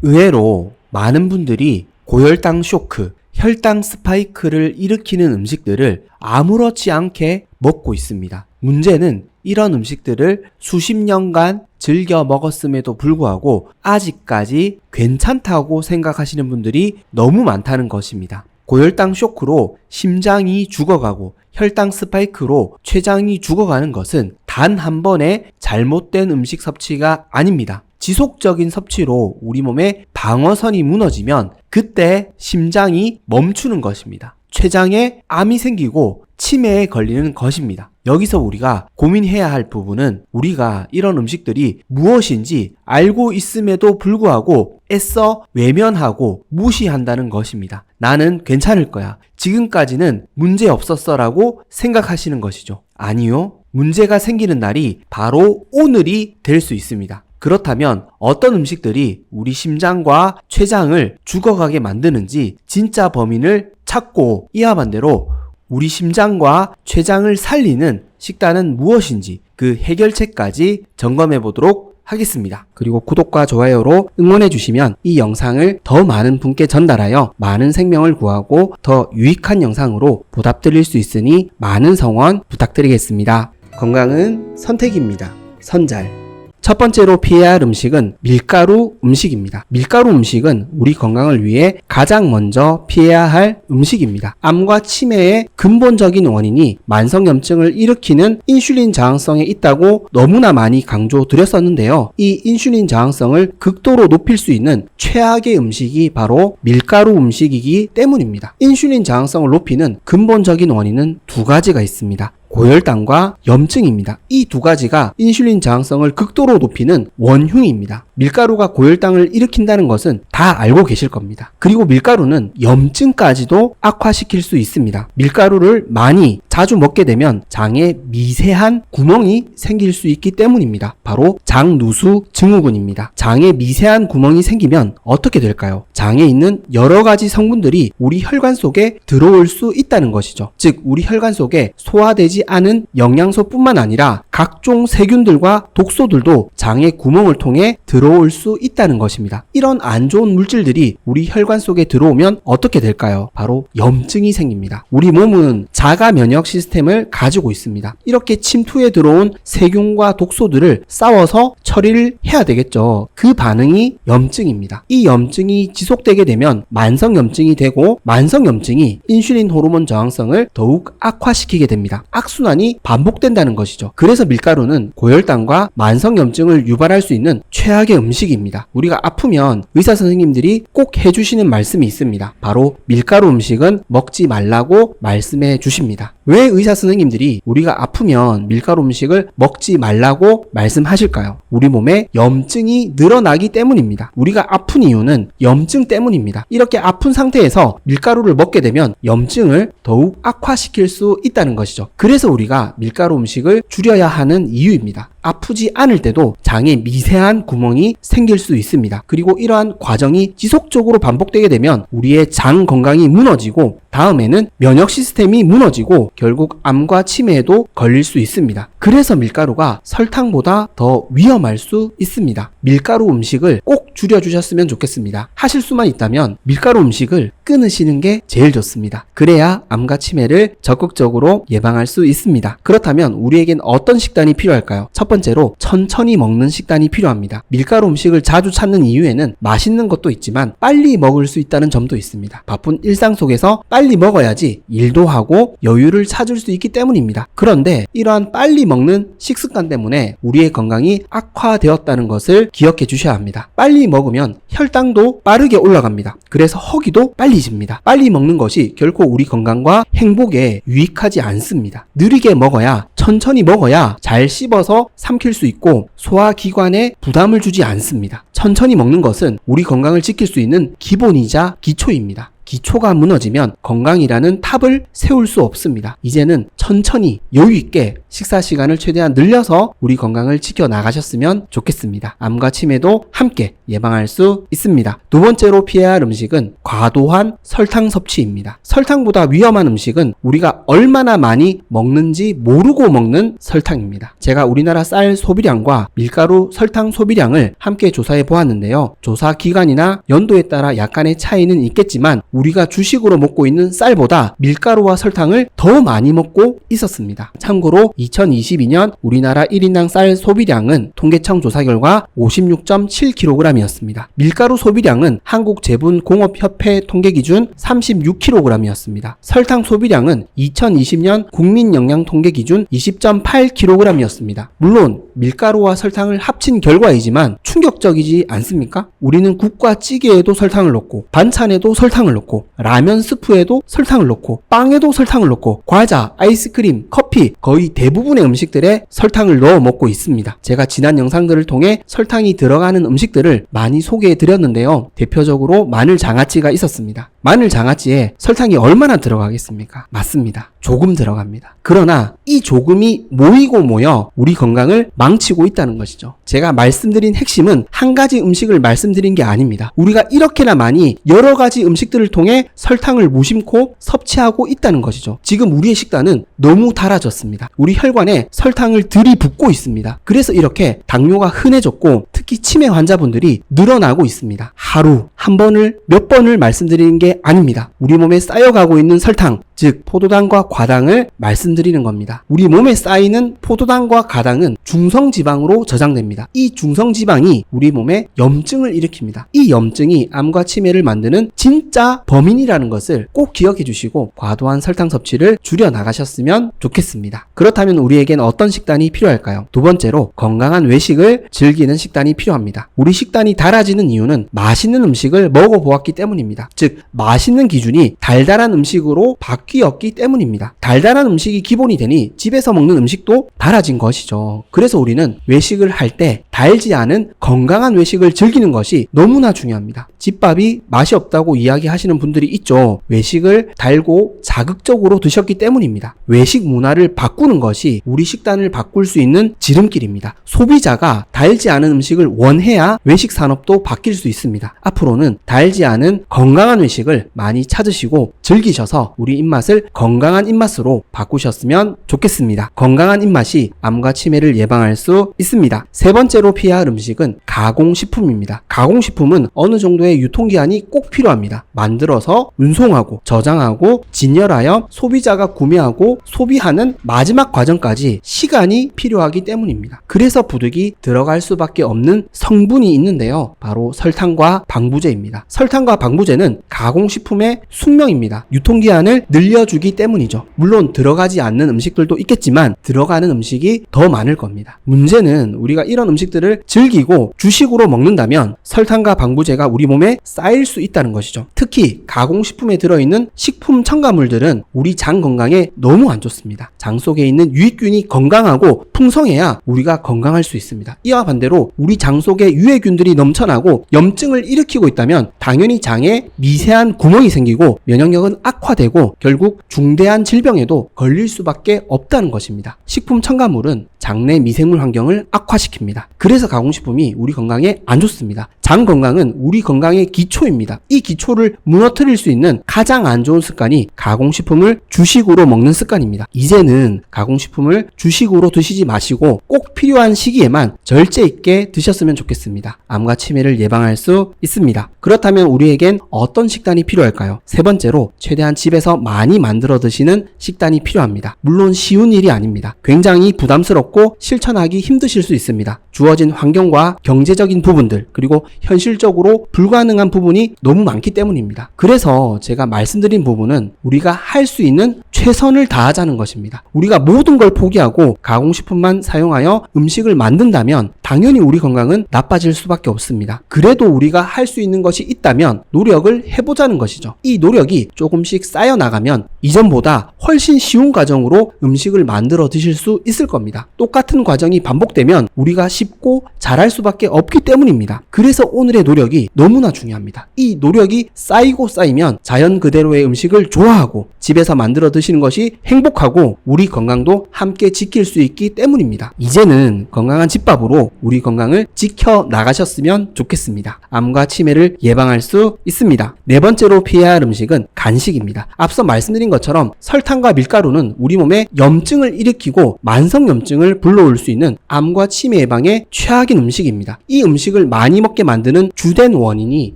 의외로 많은 분들이 고혈당 쇼크, 혈당 스파이크를 일으키는 음식들을 아무렇지 않게 먹고 있습니다. 문제는 이런 음식들을 수십 년간 즐겨 먹었음에도 불구하고 아직까지 괜찮다고 생각하시는 분들이 너무 많다는 것입니다. 고혈당 쇼크로 심장이 죽어가고 혈당 스파이크로 췌장이 죽어가는 것은 단 한 번의 잘못된 음식 섭취가 아닙니다. 지속적인 섭취로 우리 몸의 방어선이 무너지면 그때 심장이 멈추는 것입니다. 췌장에 암이 생기고 치매에 걸리는 것입니다. 여기서 우리가 고민해야 할 부분은 우리가 이런 음식들이 무엇인지 알고 있음에도 불구하고 애써 외면하고 무시한다는 것입니다. 나는 괜찮을 거야. 지금까지는 문제 없었어 라고 생각하시는 것이죠. 아니요. 문제가 생기는 날이 바로 오늘이 될 수 있습니다. 그렇다면 어떤 음식들이 우리 심장과 췌장을 죽어가게 만드는지 진짜 범인을 찾고 이와 반대로 우리 심장과 췌장을 살리는 식단은 무엇인지 그 해결책까지 점검해 보도록 하겠습니다. 그리고 구독과 좋아요로 응원해 주시면 이 영상을 더 많은 분께 전달하여 많은 생명을 구하고 더 유익한 영상으로 보답드릴 수 있으니 많은 성원 부탁드리겠습니다. 건강은 선택입니다. 선잘. 첫 번째로 피해야 할 음식은 밀가루 음식입니다. 밀가루 음식은 우리 건강을 위해 가장 먼저 피해야 할 음식입니다. 암과 치매의 근본적인 원인이 만성염증을 일으키는 인슐린 저항성에 있다고 너무나 많이 강조드렸었는데요. 이 인슐린 저항성을 극도로 높일 수 있는 최악의 음식이 바로 밀가루 음식이기 때문입니다. 인슐린 저항성을 높이는 근본적인 원인은 두 가지가 있습니다. 고혈당과 염증입니다. 이 두 가지가 인슐린 저항성을 극도로 높이는 원흉입니다. 밀가루가 고혈당을 일으킨다는 것은 다 알고 계실 겁니다. 그리고 밀가루는 염증까지도 악화시킬 수 있습니다. 밀가루를 많이 자주 먹게 되면 장에 미세한 구멍이 생길 수 있기 때문입니다. 바로 장누수 증후군입니다. 장에 미세한 구멍이 생기면 어떻게 될까요? 장에 있는 여러 가지 성분들이 우리 혈관 속에 들어올 수 있다는 것이죠. 즉 우리 혈관 속에 소화되지 않은 영양소뿐만 아니라 각종 세균들과 독소들도 장의 구멍을 통해 들어올 수 있다는 것입니다. 이런 안 좋은 물질들이 우리 혈관 속에 들어오면 어떻게 될까요? 바로 염증이 생깁니다. 우리 몸은 자가 면역 시스템을 가지고 있습니다. 이렇게 침투에 들어온 세균과 독소들을 싸워서 처리를 해야 되겠죠. 그 반응이 염증입니다. 이 염증이 지속되게 되면 만성염증이 되고 만성염증이 인슐린 호르몬 저항성을 더욱 악화시키게 됩니다. 악순환이 반복된다는 것이죠. 그래서 밀가루는 고혈당과 만성염증을 유발할 수 있는 최악의 음식입니다. 우리가 아프면 의사 선생님들이 꼭 해주시는 말씀이 있습니다. 바로 밀가루 음식은 먹지 말라고 말씀해 주십니다. 왜 의사 선생님들이 우리가 아프면 밀가루 음식을 먹지 말라고 말씀하실까요? 우리 몸에 염증이 늘어나기 때문입니다. 우리가 아픈 이유는 염증 때문입니다. 이렇게 아픈 상태에서 밀가루를 먹게 되면 염증을 더욱 악화시킬 수 있다는 것이죠. 그래서 우리가 밀가루 음식을 줄여야 하는 이유입니다. 아프지 않을 때도 장에 미세한 구멍이 생길 수 있습니다. 그리고 이러한 과정이 지속적으로 반복되게 되면 우리의 장 건강이 무너지고 다음에는 면역 시스템이 무너지고 결국 암과 치매에도 걸릴 수 있습니다. 그래서 밀가루가 설탕보다 더 위험할 수 있습니다. 밀가루 음식을 꼭 줄여주셨으면 좋겠습니다. 하실 수만 있다면 밀가루 음식을 끊으시는 게 제일 좋습니다. 그래야 암과 치매를 적극적으로 예방할 수 있습니다. 그렇다면 우리에겐 어떤 식단이 필요할까요? 첫 번째로 천천히 먹는 식단이 필요합니다. 밀가루 음식을 자주 찾는 이유에는 맛있는 것도 있지만 빨리 먹을 수 있다는 점도 있습니다. 바쁜 일상 속에서 빨리 먹어야지 일도 하고 여유를 찾을 수 있기 때문입니다. 그런데 이러한 빨리 먹는 식습관 때문에 우리의 건강이 악화되었다는 것을 기억해 주셔야 합니다. 빨리 먹으면 혈당도 빠르게 올라갑니다. 그래서 허기도 빨리 집니다. 빨리 먹는 것이 결코 우리 건강과 행복에 유익하지 않습니다. 느리게 먹어야 천천히 먹어야 잘 씹어서 삼킬 수 있고 소화기관에 부담을 주지 않습니다. 천천히 먹는 것은 우리 건강을 지킬 수 있는 기본이자 기초입니다. 기초가 무너지면 건강이라는 탑을 세울 수 없습니다. 이제는 천천히 여유 있게 식사 시간을 최대한 늘려서 우리 건강을 지켜나가셨으면 좋겠습니다. 암과 치매도 함께 예방할 수 있습니다. 두 번째로 피해야 할 음식은 과도한 설탕 섭취입니다. 설탕보다 위험한 음식은 우리가 얼마나 많이 먹는지 모르고 먹는 설탕입니다. 제가 우리나라 쌀 소비량과 밀가루 설탕 소비량을 함께 조사해 보았는데요. 조사 기간이나 연도에 따라 약간의 차이는 있겠지만 우리가 주식으로 먹고 있는 쌀보다 밀가루와 설탕을 더 많이 먹고 있었습니다. 참고로 2022년 우리나라 1인당 쌀 소비량은 통계청 조사 결과 56.7kg이었습니다. 밀가루 소비량은 한국제분공업협회 통계 기준 36kg이었습니다. 설탕 소비량은 2020년 국민영양 통계 기준 20.8kg이었습니다. 물론 밀가루와 설탕을 합친 결과이지만 충격적이지 않습니까? 우리는 국과 찌개에도 설탕을 넣고 반찬에도 설탕을 넣고 라면 스프에도 설탕을 넣고 빵에도 설탕을 넣고 과자, 아이스크림, 커피 거의 대부분의 음식들에 설탕을 넣어 먹고 있습니다. 제가 지난 영상들을 통해 설탕이 들어가는 음식들을 많이 소개해 드렸는데요. 대표적으로 마늘 장아찌가 있었습니다. 마늘 장아찌에 설탕이 얼마나 들어가겠습니까? 맞습니다. 조금 들어갑니다. 그러나 이 조금이 모여 우리 건강을 망치고 있다는 것이죠. 제가 말씀드린 핵심은 한 가지 음식을 말씀드린 게 아닙니다. 우리가 이렇게나 많이 여러 가지 음식들을 통해 설탕을 무심코 섭취하고 있다는 것이죠. 지금 우리의 식단은 너무 달아졌습니다. 우리 혈관에 설탕을 들이붓고 있습니다. 그래서 이렇게 당뇨가 흔해졌고 특히 치매 환자분들이 늘어나고 있습니다. 하루 한 번을 몇 번을 말씀드리는 게 아닙니다. 우리 몸에 쌓여가고 있는 설탕, 즉 포도당과 과당을 말씀드리는 겁니다. 우리 몸에 쌓이는 포도당과 과당은 중성지방으로 저장됩니다. 이 중성지방이 우리 몸에 염증을 일으킵니다. 이 염증이 암과 치매를 만드는 진짜 범인이라는 것을 꼭 기억해 주시고 과도한 설탕 섭취를 줄여 나가셨으면 좋겠습니다. 그렇다면 우리에겐 어떤 식단이 필요할까요? 두 번째로 건강한 외식을 즐기는 식단이 필요합니다. 우리 식단이 달아지는 이유는 맛있는 음식을 먹어보았기 때문입니다. 즉 맛있는 기준이 달달한 음식으로 바뀌었기 때문입니다. 달달한 음식이 기본이 되니 집에서 먹는 음식도 달아진 것이죠. 그래서 우리는 외식을 할 때 달지 않은 건강한 외식을 즐기는 것이 너무나 중요합니다. 집밥이 맛이 없다고 이야기하시는 분들이 있죠. 외식을 달고 자극적으로 드셨기 때문입니다. 외식 문화를 바꾸는 것이 우리 식단을 바꿀 수 있는 지름길입니다. 소비자가 달지 않은 음식을 원해야 외식 산업도 바뀔 수 있습니다. 앞으로는 달지 않은 건강한 외식을 많이 찾으시고 즐기셔서 우리 입맛을 건강한 입맛으로 바꾸셨으면 좋겠습니다. 건강한 입맛이 암과 치매를 예방할 수 있습니다. 세 번째로 피해야 할 음식은 가공식품입니다. 가공식품은 어느 정도의 유통기한이 꼭 필요합니다. 만들어서 운송하고 저장하고 진열하여 소비자가 구매하고 소비하는 마지막 과정까지 시간이 필요하기 때문입니다. 그래서 부득이 들어갈 수밖에 없는 성분이 있는데요. 바로 설탕과 방부제입니다. 설탕과 방부제는 가공식품의 숙명입니다. 유통기한을 늘려주기 때문이죠. 물론 들어가지 않는 음식들도 있겠지만 들어가는 음식이 더 많을 겁니다. 문제는 우리가 이런 음식들을 즐기고 주식으로 먹는다면 설탕과 방부제가 우리 몸에 쌓일 수 있다는 것이죠. 특히 가공식품에 들어있는 식품 첨가물들은 우리 장 건강에 너무 안 좋습니다. 장 속에 있는 유익균이 건강하고 풍성해야 우리가 건강할 수 있습니다. 이와 반대로 우리 장 속에 유해균들이 넘쳐나고 염증을 일으키고 있다면 당연히 장에 미세한 구멍이 생기고 면역력은 악화되고 결국 중대한 질병에도 걸릴 수밖에 없다는 것입니다. 식품 첨가물은 장내 미생물 환경을 악화시킵니다. 그래서 가공식품이 우리 건강에 안 좋습니다. 장 건강은 우리 건강의 기초입니다. 이 기초를 무너뜨릴 수 있는 가장 안 좋은 습관이 가공식품을 주식으로 먹는 습관입니다. 이제는 가공식품을 주식으로 드시지 마시고 꼭 필요한 시기에만 절제 있게 드셨으면 좋겠습니다. 암과 치매를 예방할 수 있습니다. 그렇다면 우리에겐 어떤 식단이 필요할까요? 세 번째로 최대한 집에서 많이 만들어 드시는 식단이 필요합니다. 물론 쉬운 일이 아닙니다. 굉장히 부담스럽고 실천하기 힘드실 수 있습니다. 주어진 환경과 경제적인 부분들 그리고 현실적으로 불가능한 부분이 너무 많기 때문입니다. 그래서 제가 말씀드린 부분은 우리가 할 수 있는 최선을 다하자는 것입니다. 우리가 모든 걸 포기하고 가공식품만 사용하여 음식을 만든다면 당연히 우리 건강은 나빠질 수밖에 없습니다. 그래도 우리가 할 수 있는 것이 있다면 노력을 해보자는 것이죠. 이 노력이 조금씩 쌓여나가면 이전보다 훨씬 쉬운 과정으로 음식을 만들어 드실 수 있을 겁니다. 똑같은 과정이 반복되면 우리가 쉽고 잘할 수밖에 없기 때문입니다. 그래서 오늘의 노력이 너무나 중요합니다. 이 노력이 쌓이고 쌓이면 자연 그대로의 음식을 좋아하고 집에서 만들어 드시는 것이 행복하고 우리 건강도 함께 지킬 수 있기 때문입니다. 이제는 건강한 집밥으로 우리 건강을 지켜 나가셨으면 좋겠습니다. 암과 치매를 예방할 수 있습니다. 네 번째로 피해야 할 음식은 간식입니다. 앞서 말씀드린 것처럼 설탕과 밀가루는 우리 몸에 염증을 일으키고 만성염증을 불러올 수 있는 암과 치매 예방에 최악인 음식입니다. 이 음식을 많이 먹게 만드는 주된 원인이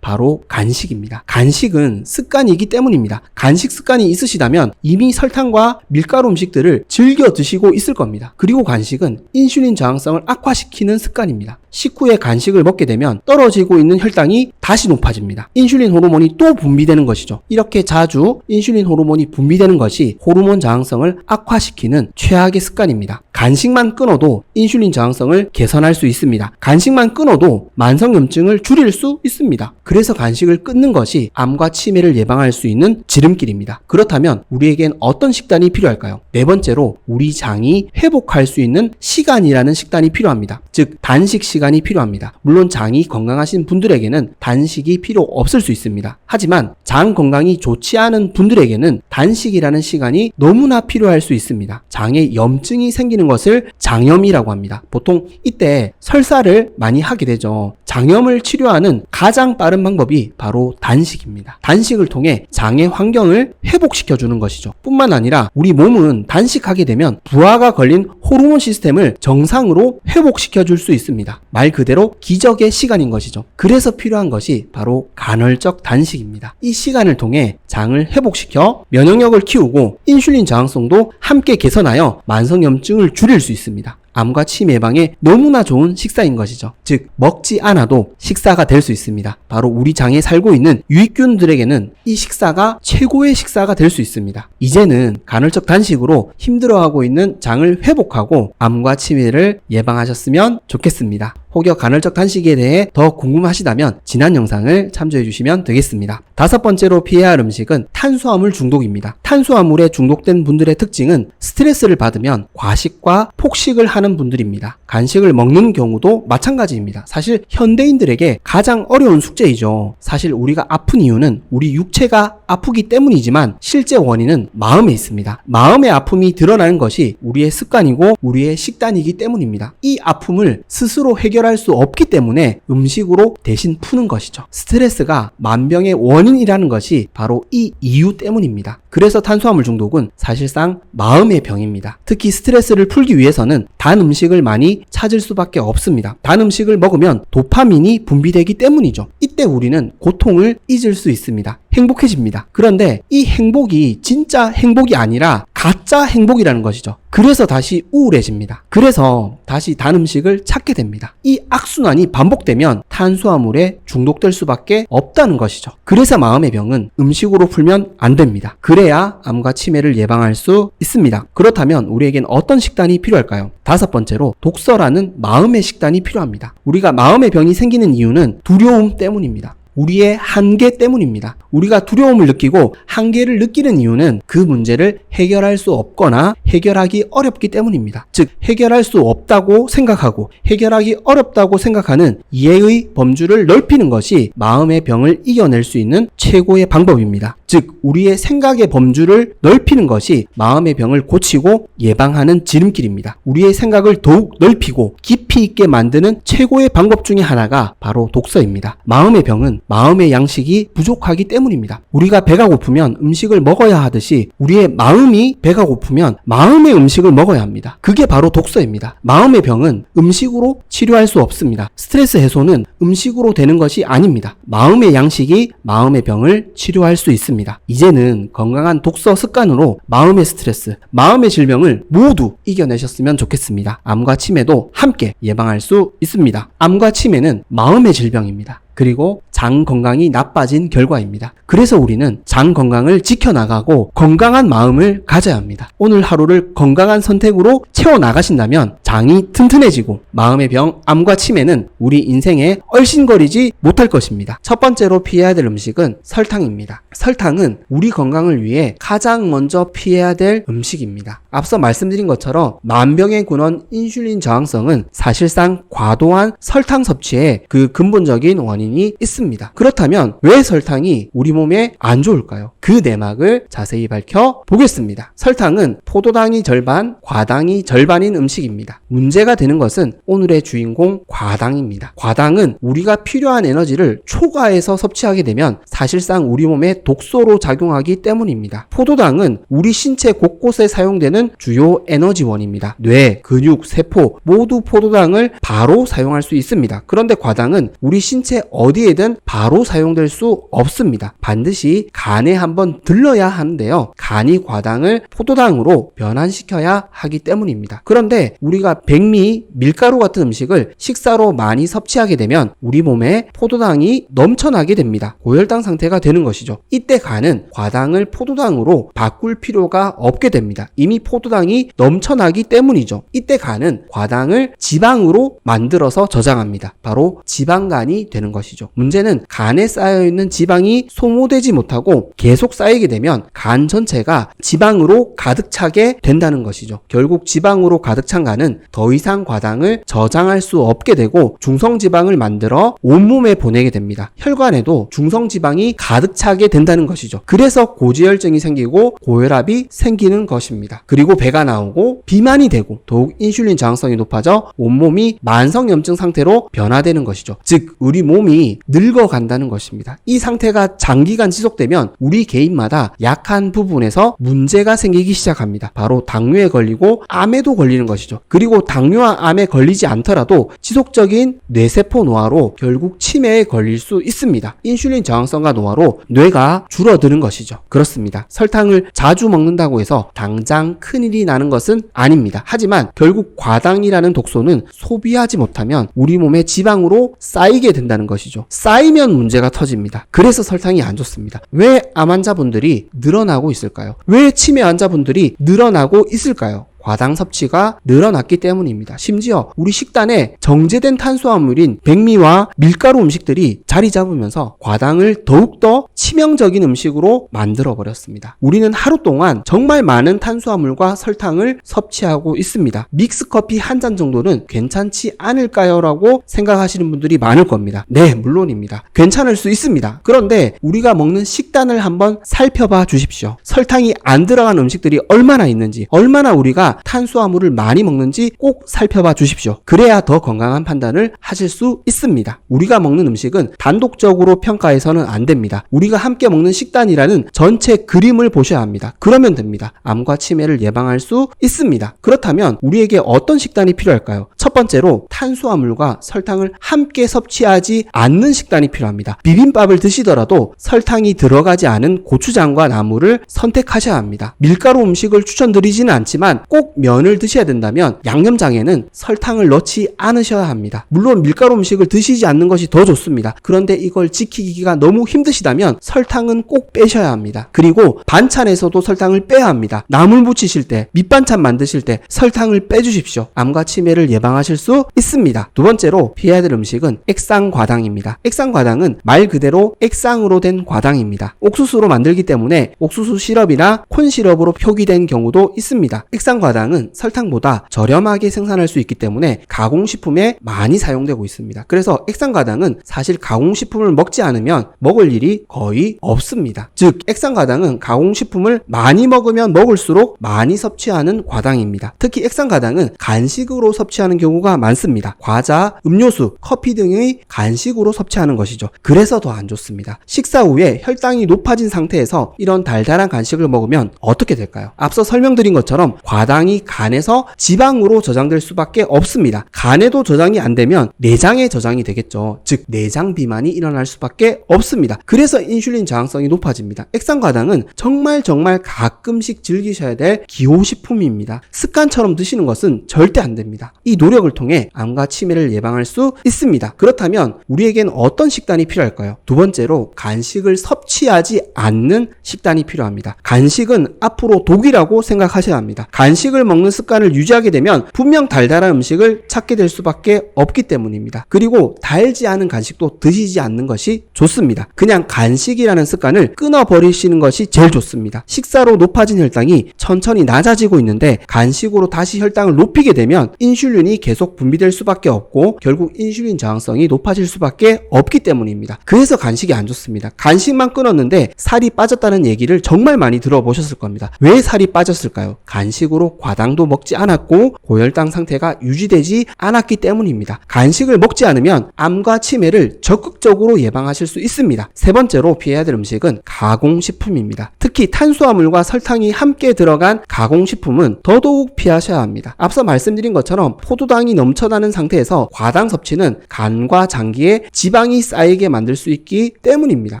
바로 간식입니다. 간식은 습관이기 때문입니다. 간식 습관이 있으시다면 이미 설탕과 밀가루 음식들을 즐겨 드시고 있을 겁니다. 그리고 간식은 인슐린 저항성을 악화시키는 습관입니다. 식후에 간식을 먹게 되면 떨어지고 있는 혈당이 다시 높아집니다. 인슐린 호르몬이 또 분비되는 것이죠. 이렇게 자주 인슐린 호르몬이 분비되는 것이 호르몬 저항성을 악화시키는 최악의 습관입니다. 간식만 끊어도 인슐린 저항성을 개선할 수 있습니다. 간식만 끊어도 만성염증을 줄일 수 있습니다. 그래서 간식을 끊는 것이 암과 치매를 예방할 수 있는 지름길입니다. 그렇다면 우리에겐 어떤 식단이 필요할까요? 네 번째로 우리 장이 회복할 수 있는 시간이라는 식단이 필요합니다. 즉 단식 시간이 필요합니다. 물론 장이 건강하신 분들에게는 단식이 필요 없을 수 있습니다. 하지만 장 건강이 좋지 않은 분들에게는 단식이라는 시간이 너무나 필요할 수 있습니다. 장에 염증이 생기는 것을 장염이라고 합니다. 보통 이때 설사를 많이 하게 되죠. 장염을 치료하는 가장 빠른 방법이 바로 단식입니다. 단식을 통해 장의 환경을 회복시켜주는 것이죠. 뿐만 아니라 우리 몸은 단식하게 되면 부하가 걸린 호르몬 시스템을 정상으로 회복시켜줄 수 있습니다. 말 그대로 기적의 시간인 것이죠. 그래서 필요한 것이 바로 간헐적 단식입니다. 이 시간을 통해 장을 회복시켜 면역력을 키우고 인슐린 저항성도 함께 개선하여 만성염증을 줄일 수 있습니다. 암과 치매 예방에 너무나 좋은 식사인 것이죠. 즉 먹지 않아도 식사가 될 수 있습니다. 바로 우리 장에 살고 있는 유익균들에게는 이 식사가 최고의 식사가 될 수 있습니다. 이제는 간헐적 단식으로 힘들어하고 있는 장을 회복하고 암과 치매를 예방하셨으면 좋겠습니다. 혹여 간헐적 단식에 대해 더 궁금하시다면 지난 영상을 참조해 주시면 되겠습니다. 다섯 번째로 피해야 할 음식은 탄수화물 중독입니다. 탄수화물에 중독된 분들의 특징은 스트레스를 받으면 과식과 폭식을 하는 분들입니다. 간식을 먹는 경우도 마찬가지입니다. 사실 현대인들에게 가장 어려운 숙제이죠. 사실 우리가 아픈 이유는 우리 육체가 아프기 때문이지만 실제 원인은 마음에 있습니다. 마음의 아픔이 드러나는 것이 우리의 습관이고 우리의 식단이기 때문입니다. 이 아픔을 스스로 해결할 수 없기 때문에 음식으로 대신 푸는 것이죠. 스트레스가 만병의 원인이라는 것이 바로 이 이유 때문입니다. 그래서 탄수화물 중독은 사실상 마음의 병입니다. 특히 스트레스를 풀기 위해서는 단 음식을 많이 찾을 수밖에 없습니다. 단 음식을 먹으면 도파민이 분비되기 때문이죠. 이때 우리는 고통을 잊을 수 있습니다. 행복해집니다. 그런데 이 행복이 진짜 행복이 아니라 가짜 행복이라는 것이죠. 그래서 다시 우울해집니다. 그래서 다시 단 음식을 찾게 됩니다. 이 악순환이 반복되면 탄수화물에 중독될 수밖에 없다는 것이죠. 그래서 마음의 병은 음식으로 풀면 안 됩니다. 그래야 암과 치매를 예방할 수 있습니다. 그렇다면 우리에겐 어떤 식단이 필요할까요? 다섯 번째로 독서라는 마음의 식단이 필요합니다. 우리가 마음의 병이 생기는 이유는 두려움 때문입니다. 우리의 한계 때문입니다. 우리가 두려움을 느끼고 한계를 느끼는 이유는 그 문제를 해결할 수 없거나 해결하기 어렵기 때문입니다. 즉 해결할 수 없다고 생각하고 해결하기 어렵다고 생각하는 이해의 범주를 넓히는 것이 마음의 병을 이겨낼 수 있는 최고의 방법입니다. 즉 우리의 생각의 범주를 넓히는 것이 마음의 병을 고치고 예방하는 지름길입니다. 우리의 생각을 더욱 넓히고 깊이 있게 만드는 최고의 방법 중에 하나가 바로 독서입니다. 마음의 병은 마음의 양식이 부족하기 때문입니다. 우리가 배가 고프면 음식을 먹어야 하듯이 우리의 마음이 배가 고프면 마음의 음식을 먹어야 합니다. 그게 바로 독서입니다. 마음의 병은 음식으로 치료할 수 없습니다. 스트레스 해소는 음식으로 되는 것이 아닙니다. 마음의 양식이 마음의 병을 치료할 수 있습니다. 이제는 건강한 독서 습관으로 마음의 스트레스, 마음의 질병을 모두 이겨내셨으면 좋겠습니다. 암과 치매도 함께 예방할 수 있습니다. 암과 치매는 마음의 질병입니다. 그리고 장 건강이 나빠진 결과입니다. 그래서 우리는 장 건강을 지켜나가고 건강한 마음을 가져야 합니다. 오늘 하루를 건강한 선택으로 채워나가신다면 장이 튼튼해지고 마음의 병, 암과 치매는 우리 인생에 얼씬거리지 못할 것입니다. 첫 번째로 피해야 될 음식은 설탕입니다. 설탕은 우리 건강을 위해 가장 먼저 피해야 될 음식입니다. 앞서 말씀드린 것처럼 만병의 근원 인슐린 저항성은 사실상 과도한 설탕 섭취에 그 근본적인 원인이 있습니다. 그렇다면 왜 설탕이 우리 몸에 안 좋을까요? 그 내막을 자세히 밝혀보겠습니다. 설탕은 포도당이 절반, 과당이 절반인 음식입니다. 문제가 되는 것은 오늘의 주인공 과당입니다. 과당은 우리가 필요한 에너지를 초과해서 섭취하게 되면 사실상 우리 몸에 독소로 작용하기 때문입니다. 포도당은 우리 신체 곳곳에 사용되는 주요 에너지원입니다. 뇌, 근육, 세포 모두 포도당을 바로 사용할 수 있습니다. 그런데 과당은 우리 신체 어디에든 바로 사용될 수 없습니다. 반드시 간에 한번 들러야 하는데요. 간이 과당을 포도당으로 변환시켜야 하기 때문입니다. 그런데 우리가 백미, 밀가루 같은 음식을 식사로 많이 섭취하게 되면 우리 몸에 포도당이 넘쳐나게 됩니다. 고혈당 상태가 되는 것이죠. 이때 간은 과당을 포도당으로 바꿀 필요가 없게 됩니다. 이미 포도당이 넘쳐나기 때문이죠. 이때 간은 과당을 지방으로 만들어서 저장합니다. 바로 지방간이 되는 것이죠. 문제는 간에 쌓여있는 지방이 소모되지 못하고 계속 쌓이게 되면 간 전체가 지방으로 가득 차게 된다는 것이죠. 결국 지방으로 가득 찬 간은 더 이상 과당을 저장할 수 없게 되고 중성지방을 만들어 온몸에 보내게 됩니다. 혈관에도 중성지방이 가득 차게 된다는 것이죠. 그래서 고지혈증이 생기고 고혈압이 생기는 것입니다. 그리고 배가 나오고 비만이 되고 더욱 인슐린 저항성이 높아져 온몸이 만성염증 상태로 변화되는 것이죠. 즉 우리 몸이 늙어간다는 것입니다. 이 상태가 장기간 지속되면 우리 개인마다 약한 부분에서 문제가 생기기 시작합니다. 바로 당뇨에 걸리고 암에도 걸리는 것이죠. 그리고 당뇨와 암에 걸리지 않더라도 지속적인 뇌세포 노화로 결국 치매에 걸릴 수 있습니다. 인슐린 저항성과 노화로 뇌가 줄어드는 것이죠. 그렇습니다. 설탕을 자주 먹는다고 해서 당장 큰일이 나는 것은 아닙니다. 하지만 결국 과당이라는 독소는 소비하지 못하면 우리 몸에 지방으로 쌓이게 된다는 것이죠. 쌓이면 문제가 터집니다. 그래서 설탕이 안 좋습니다. 왜 암 환자분들이 늘어나고 있을까요? 왜 치매 환자분들이 늘어나고 있을까요? 과당 섭취가 늘어났기 때문입니다. 심지어 우리 식단에 정제된 탄수화물인 백미와 밀가루 음식들이 자리 잡으면서 과당을 더욱더 치명적인 음식으로 만들어 버렸습니다. 우리는 하루 동안 정말 많은 탄수화물과 설탕을 섭취하고 있습니다. 믹스커피 한 잔 정도는 괜찮지 않을까요? 라고 생각하시는 분들이 많을 겁니다. 네, 물론입니다. 괜찮을 수 있습니다. 그런데 우리가 먹는 식단을 한번 살펴봐 주십시오. 설탕이 안 들어간 음식들이 얼마나 있는지, 얼마나 우리가 탄수화물을 많이 먹는지 꼭 살펴봐 주십시오. 그래야 더 건강한 판단을 하실 수 있습니다. 우리가 먹는 음식은 단독적으로 평가해서는 안 됩니다. 우리가 함께 먹는 식단이라는 전체 그림을 보셔야 합니다. 그러면 됩니다. 암과 치매를 예방할 수 있습니다. 그렇다면 우리에게 어떤 식단이 필요할까요? 첫 번째로 탄수화물과 설탕을 함께 섭취하지 않는 식단이 필요합니다. 비빔밥을 드시더라도 설탕이 들어가지 않은 고추장과 나물을 선택하셔야 합니다. 밀가루 음식을 추천드리지는 않지만 꼭 면을 드셔야 된다면 양념장에는 설탕을 넣지 않으셔야 합니다. 물론 밀가루 음식을 드시지 않는 것이 더 좋습니다. 그런데 이걸 지키기가 너무 힘드시다면 설탕은 꼭 빼셔야 합니다. 그리고 반찬에서도 설탕을 빼야 합니다. 나물 부치실 때, 밑반찬 만드실 때 설탕을 빼주십시오. 암과 치매를 예방하실 수 있습니다. 두 번째로 피해야 될 음식은 액상과당입니다. 액상과당은 말 그대로 액상으로 된 과당입니다. 옥수수로 만들기 때문에 옥수수 시럽이나 콘 시럽으로 표기된 경우도 있습니다. 액상과당은 설탕보다 저렴하게 생산할 수 있기 때문에 가공식품에 많이 사용되고 있습니다. 그래서 액상과당은 사실 가공식품을 먹지 않으면 먹을 일이 거의 없습니다. 즉 액상과당은 가공식품을 많이 먹으면 먹을수록 많이 섭취하는 과당입니다. 특히 액상과당은 간식으로 섭취하는 경우가 많습니다. 과자, 음료수, 커피 등의 간식으로 섭취하는 것이죠. 그래서 더 안 좋습니다. 식사 후에 혈당이 높아진 상태에서 이런 달달한 간식을 먹으면 어떻게 될까요? 앞서 설명드린 것처럼 과당 영양이 간에서 지방으로 저장될 수밖에 없습니다. 간에도 저장이 안 되면 내장에 저장이 되겠죠. 즉 내장 비만이 일어날 수밖에 없습니다. 그래서 인슐린 저항성이 높아집니다. 액상과당은 정말 가끔씩 즐기셔야 될 기호식품입니다. 습관처럼 드시는 것은 절대 안 됩니다. 이 노력을 통해 암과 치매를 예방할 수 있습니다. 그렇다면 우리에겐 어떤 식단이 필요할까요? 두 번째로 간식을 섭취하지 않는 식단이 필요합니다. 간식은 앞으로 독이라고 생각하셔야 합니다. 간식을 먹는 습관을 유지하게 되면 분명 달달한 음식을 찾게 될 수밖에 없기 때문입니다. 그리고 달지 않은 간식도 드시지 않는 것이 좋습니다. 그냥 간식이라는 습관을 끊어버리시는 것이 제일 좋습니다. 식사로 높아진 혈당이 천천히 낮아지고 있는데 간식으로 다시 혈당을 높이게 되면 인슐린이 계속 분비될 수밖에 없고 결국 인슐린 저항성이 높아질 수밖에 없기 때문입니다. 그래서 간식이 안 좋습니다. 간식만 끊었는데 살이 빠졌다는 얘기를 정말 많이 들어보셨을 겁니다. 왜 살이 빠졌을까요? 간식으로 과당도 먹지 않았고 고혈당 상태가 유지되지 않았기 때문입니다. 간식을 먹지 않으면 암과 치매를 적극적으로 예방하실 수 있습니다. 세 번째로 피해야 될 음식은 가공식품입니다. 특히 탄수화물과 설탕이 함께 들어간 가공식품은 더더욱 피하셔야 합니다. 앞서 말씀드린 것처럼 포도당이 넘쳐나는 상태에서 과당 섭취는 간과 장기에 지방이 쌓이게 만들 수 있기 때문입니다.